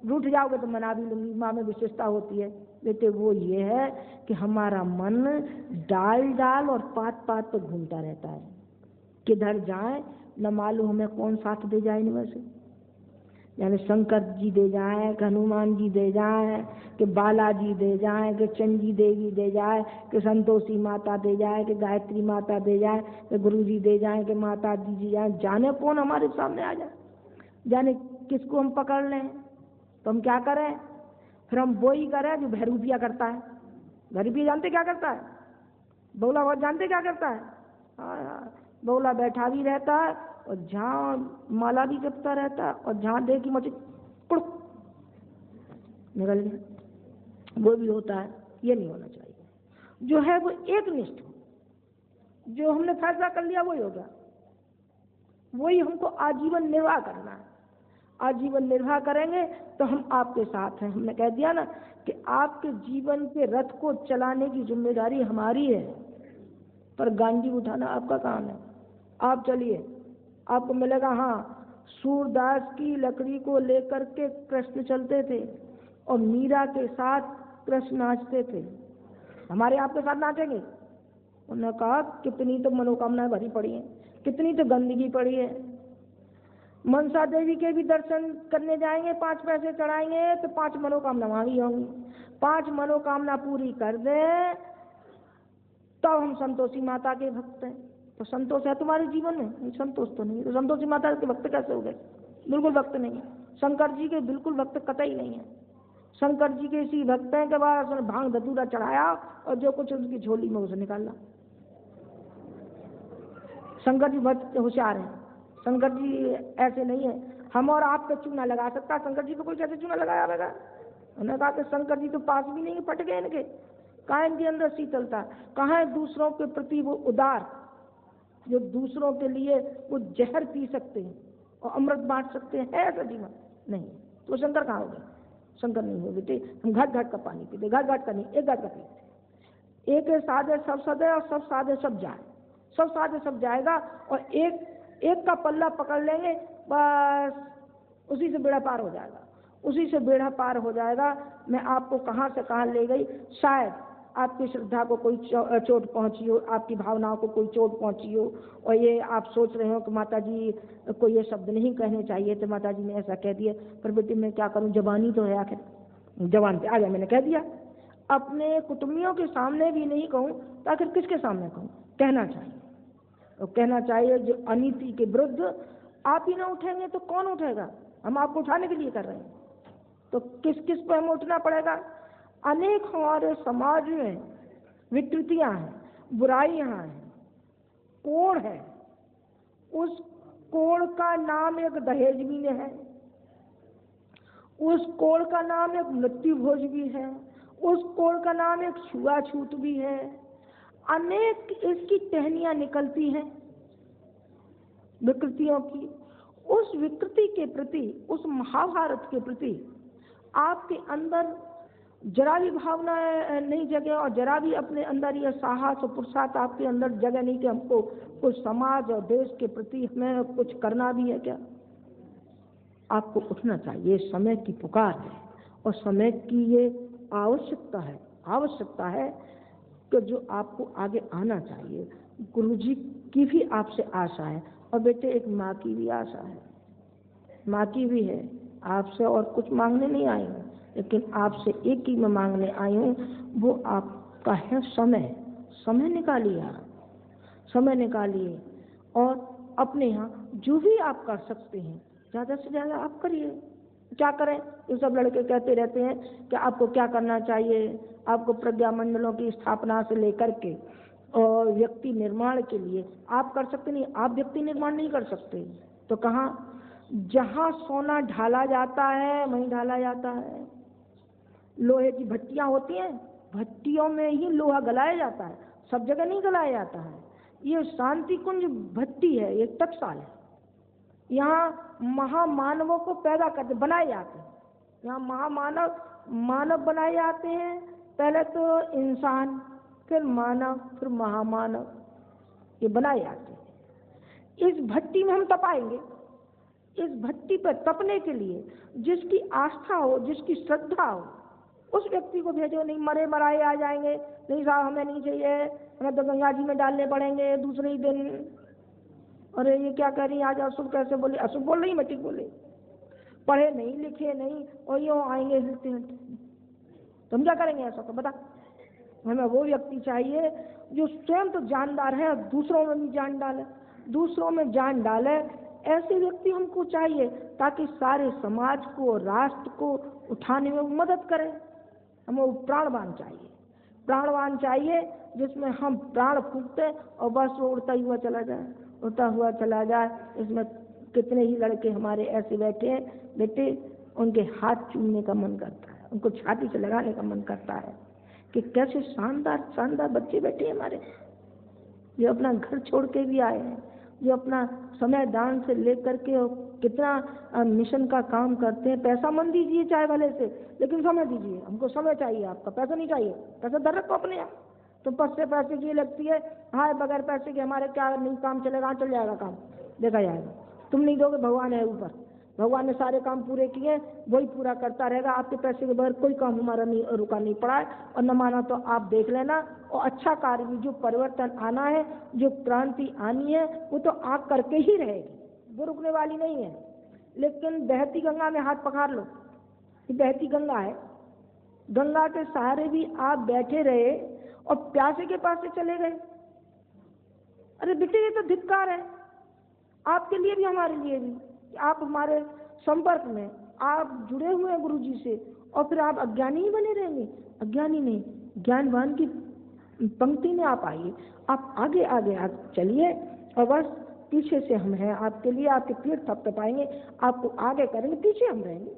S2: रूठ जाओगे तो मना भी लूंगी। माँ में विशेषता होती है बेटे, वो ये है कि हमारा मन डाल डाल और पात पात पर घूमता रहता है। किधर जाए न मालूम हमें कौन साथ दे जाए इनमें से। यानी शंकर जी दे जाए, कि हनुमान जी दे जाए, कि बालाजी दे जाए, कि चंडी देवी दे जाए, कि संतोषी माता दे जाए, कि गायत्री माता दे जाए, कि गुरु जी दे जाए, कि माता जी जाए, जाने कौन हमारे सामने आ जाए, जाने किसको हम पकड़ लें। तो हम क्या करें? फिर हम वो ही करें जो भैरूपिया करता है। भैरूपिया जानते क्या करता है? बौला बहुत जानते क्या करता है? हाँ, बौला बैठा भी रहता है और जहाँ माला भी जपता रहता है, और जहाँ देखी मचे कुड़क निकल गया। वो भी होता है, ये नहीं होना चाहिए। जो है वो एक निष्ठ हो, जो हमने फैसला कर लिया वही होगा, वही हमको आजीवन निर्वाह करना है। आजीवन निर्वाह करेंगे तो हम आपके साथ हैं। हमने कह दिया ना कि आपके जीवन के रथ को चलाने की जिम्मेदारी हमारी है, पर गांडी उठाना आपका काम है। आप चलिए, आपको मिलेगा। हाँ, सूरदास की लकड़ी को लेकर के कृष्ण चलते थे और मीरा के साथ कृष्ण नाचते थे, हमारे आपके साथ नाचेंगे? उन्होंने कहा कितनी तो मनोकामनाएं भरी पड़ी हैं, कितनी तो गंदगी पड़ी है। मनसा देवी के भी दर्शन करने जाएंगे, 5 पैसे चढ़ाएंगे तो 5 मनोकामना वहां भी होंगी। 5 मनोकामना पूरी कर दे तो हम संतोषी माता के भक्त हैं। तो संतोष है तुम्हारे जीवन में? संतोष तो नहीं। तो संतोषी माता के भक्त कैसे हो गए? बिल्कुल भक्त नहीं है। शंकर जी के बिल्कुल भक्त कतई नहीं है। शंकर जी के इसी भक्त हैं के बाद उसने भांग धतूरा चढ़ाया और जो कुछ उनकी झोली में उसे निकाला। शंकर जी बहुत होशियार हैं। शंकर जी ऐसे नहीं है हम और आप पे चूना लगा सकता, शंकर जी पे कोई कैसे चूना लगाया रहेगा? उन्होंने कहा कि शंकर जी तो पास भी नहीं, पट गए इनके। कहाँ इनके अंदर शीतलता, कहाँ है दूसरों के प्रति वो उदार, जो दूसरों के लिए वो जहर पी सकते हैं और अमृत बांट सकते हैं? है ऐसा जीवन? नहीं। तो शंकर कहाँ हो गए? शंकर नहीं हो बेटे। हम घाट घाट का पानी पीते, घाट घाट का नहीं, एक घाट का पीते। एक साधे सब सदे और सब साधे सब जाए, सब साधे सब जाएगा और एक का पल्ला पकड़ लेंगे, बस उसी से बेड़ा पार हो जाएगा, उसी से बेड़ा पार हो जाएगा। मैं आपको कहाँ से कहाँ ले गई, शायद आपकी श्रद्धा को कोई चोट पहुंची हो, आपकी भावनाओं को कोई चोट पहुंची हो और ये आप सोच रहे हो कि माता जी को ये शब्द नहीं कहने चाहिए थे, माता जी ने ऐसा कह दिया। पर बेटी मैं क्या करूं, जवानी तो है, आखिर जवान पे आ गया, मैंने कह दिया। अपने कुटुंबियों के सामने भी नहीं कहूं तो आखिर किसके सामने कहूं? कहना चाहिए, और कहना चाहिए। जो अनीति के विरुद्ध आप ही ना उठेंगे तो कौन उठेगा? हम आपको उठाने के लिए कर रहे हैं, तो किस किस पर हमें उठना पड़ेगा? अनेक हमारे समाज में विकृतियां हैं, बुराइयां हैं, कोढ़ है। उस कोढ़ का नाम एक दहेज भी है, उस कोढ़ का नाम एक मृत्यु भोज भी है, उस कोढ़ का नाम एक छुआछूत भी है। अनेक इसकी टहनियां निकलती हैं विकृतियों की। उस विकृति के प्रति, उस महाभारत के प्रति आपके अंदर जरा भी भावना नहीं जगे और जरा भी अपने अंदर यह साहस और पुरुषार्थ आपके अंदर जगह नहीं कि हमको कुछ समाज और देश के प्रति हमें कुछ करना भी है क्या? आपको उठना चाहिए। समय की पुकार है और समय की ये आवश्यकता है कि जो आपको आगे आना चाहिए। गुरु जी की भी आपसे आशा है और बेटे एक माँ की भी आशा है, माँ की भी है। आपसे और कुछ मांगने नहीं आई हूँ, लेकिन आपसे एक ही मैं मांगने आई हूँ, वो आपका है समय। समय निकालिए आप, समय निकालिए और अपने यहाँ जो भी आप कर सकते हैं ज़्यादा से ज़्यादा आप करिए। क्या करें? ये सब लड़के कहते रहते हैं कि आपको क्या करना चाहिए, आपको प्रज्ञा मंडलों की स्थापना से लेकर के और व्यक्ति निर्माण के लिए आप कर सकते नहीं। आप व्यक्ति निर्माण नहीं कर सकते तो कहाँ? जहाँ सोना ढाला जाता है वहीं ढाला जाता है। लोहे की भट्टियां होती हैं, भट्टियों में ही लोहा गलाया जाता है, सब जगह नहीं गलाया जाता है। ये शांति कुंज भट्टी है, ये टकसाल है। यहाँ महामानवों को पैदा करते बनाए जाते हैं। यहाँ मानव बनाए जाते हैं। पहले तो इंसान, फिर मानव, फिर महामानव, ये बनाए जाते हैं। इस भट्टी में हम तपाएंगे। इस भट्टी पर तपने के लिए जिसकी आस्था हो, जिसकी श्रद्धा हो, उस व्यक्ति को भेजो। नहीं मरे मराए आ जाएंगे, नहीं साहब हमें नहीं चाहिए, हमें तो गंगा जी में डालने पड़ेंगे दूसरे ही दिन। अरे ये क्या कर रही है, आज अशुभ कैसे बोले? अशुभ बोल रही, मैं ठीक बोले, पढ़े नहीं लिखे नहीं और यूँ आएंगे हिलते हिलते। तो हम क्या करेंगे ऐसा? तो बता, हमें वो व्यक्ति चाहिए जो स्वयं तो जानदार है और दूसरों में भी जान डाले, दूसरों में जान डाले। ऐसे व्यक्ति हमको चाहिए ताकि सारे समाज को, राष्ट्र को उठाने में मदद करें। हमें वो प्राणवान चाहिए, प्राणवान चाहिए जिसमें हम प्राण फूंकते और बस वो उड़ता हुआ चला जाए, उड़ता हुआ चला जाए। इसमें कितने ही लड़के हमारे ऐसे बैठे हैं बेटे, उनके हाथ चूमने का मन करता है, उनको छाती से लगाने का मन करता है कि कैसे शानदार शानदार बच्चे बैठे हैं हमारे, जो अपना घर छोड़ के भी आए हैं, जो अपना समय दान से लेकर के और कितना मिशन का काम करते हैं। पैसा मन दीजिए चाय वाले से, लेकिन समय दीजिए। हमको समय चाहिए, आपका पैसा नहीं चाहिए। पैसा दर रखो अपने यहाँ। तो पैसे की लगती है, हाँ बगैर पैसे के हमारे क्या नहीं काम चलेगा। चल जाएगा काम, देखा जाएगा। तुम नहीं दोगे, भगवान है ऊपर, भगवान ने सारे काम पूरे किए, वही पूरा करता रहेगा। आपके पैसे के बगैर कोई काम हमारा नहीं रुका नहीं पड़ा है। और न माना तो आप देख लेना। और अच्छा कार्य भी, जो परिवर्तन आना है, जो क्रांति आनी है, वो तो आप करके ही रहेगी, वो रुकने वाली नहीं है। लेकिन बहती गंगा में हाथ पकड़ लो, ये बहती गंगा है, गंगा के सहारे भी आप बैठे रहे और प्यासे के पास से चले गए। अरे बेटे, ये तो धिक्कार है आपके लिए भी, हमारे लिए भी। आप हमारे संपर्क में, आप जुड़े हुए हैं गुरु जी से, और फिर आप अज्ञानी ही बने रहेंगे। अज्ञानी नहीं, ज्ञानवान की पंक्ति में आप आइए, आप आगे आगे आप चलिए। और बस पीछे से हम हैं आपके लिए, आपके पीठ थपथपाएंगे, आपको आगे करेंगे, पीछे हम रहेंगे।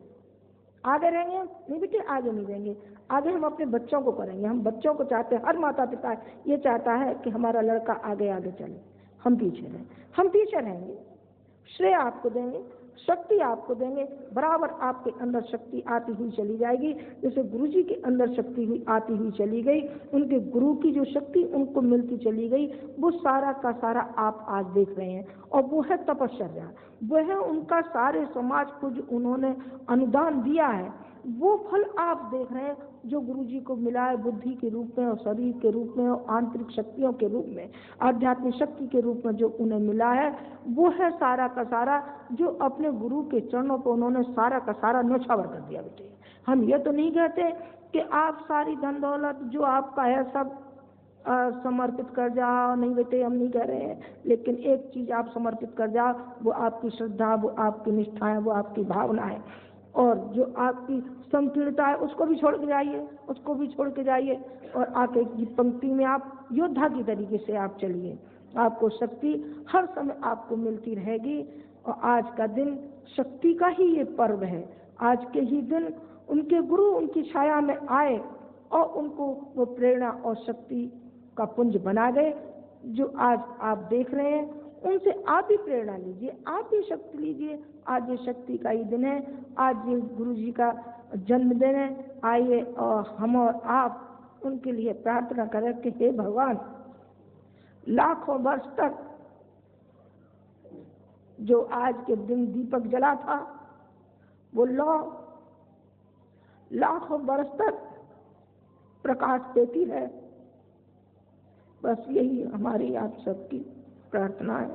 S2: आगे रहेंगे नहीं बेटे, आगे नहीं रहेंगे। आगे हम अपने बच्चों को करेंगे। हम बच्चों को चाहते हैं, हर माता पिता ये चाहता है कि हमारा लड़का आगे आगे चले, हम पीछे रहें। हम पीछे रहेंगे, श्रेय आपको देंगे, शक्ति आपको देंगे। बराबर आपके अंदर शक्ति आती हुई चली जाएगी, जैसे गुरु जी के अंदर शक्ति हुई आती हुई चली गई। उनके गुरु की जो शक्ति उनको मिलती चली गई, वो सारा का सारा आप आज देख रहे हैं। और वो है तपश्चर्या, वो है उनका सारे समाज को जो उन्होंने अनुदान दिया है, वो फल आप देख रहे हैं, जो गुरु जी को मिला है बुद्धि के रूप में और शरीर के रूप में और आंतरिक शक्तियों के रूप में, आध्यात्मिक शक्ति के रूप में जो उन्हें मिला है, वो है सारा का सारा जो अपने गुरु के चरणों पर उन्होंने सारा का सारा न्योछावर कर दिया। बेटे, हम ये तो नहीं कहते कि आप सारी धन दौलत जो आपका है सब समर्पित कर जाओ, नहीं बेटे हम नहीं कह रहे हैं, लेकिन एक चीज आप समर्पित कर जाओ, वो आपकी श्रद्धा, वो आपकी निष्ठा है, वो आपकी भावना है। और जो आपकी संकीर्णता है उसको भी छोड़ के जाइए, उसको भी छोड़ के जाइए, और आके की पंक्ति में आप योद्धा की तरीके से आप चलिए। आपको शक्ति हर समय आपको मिलती रहेगी। और आज का दिन शक्ति का ही ये पर्व है। आज के ही दिन उनके गुरु उनकी छाया में आए और उनको वो प्रेरणा और शक्ति का पुंज बना गए, जो आज आप देख रहे हैं। उनसे आप भी प्रेरणा लीजिए, आप भी शक्ति लीजिए। आज ये शक्ति का ही दिन है, आज ये गुरु जी का जन्मदिन है। आइए और हम और आप उनके लिए प्रार्थना करें कि हे भगवान, लाखों वर्ष तक जो आज के दिन दीपक जला था, वो लाखों वर्ष तक प्रकाश देती है। बस यही हमारी आप सबकी प्रार्थना है।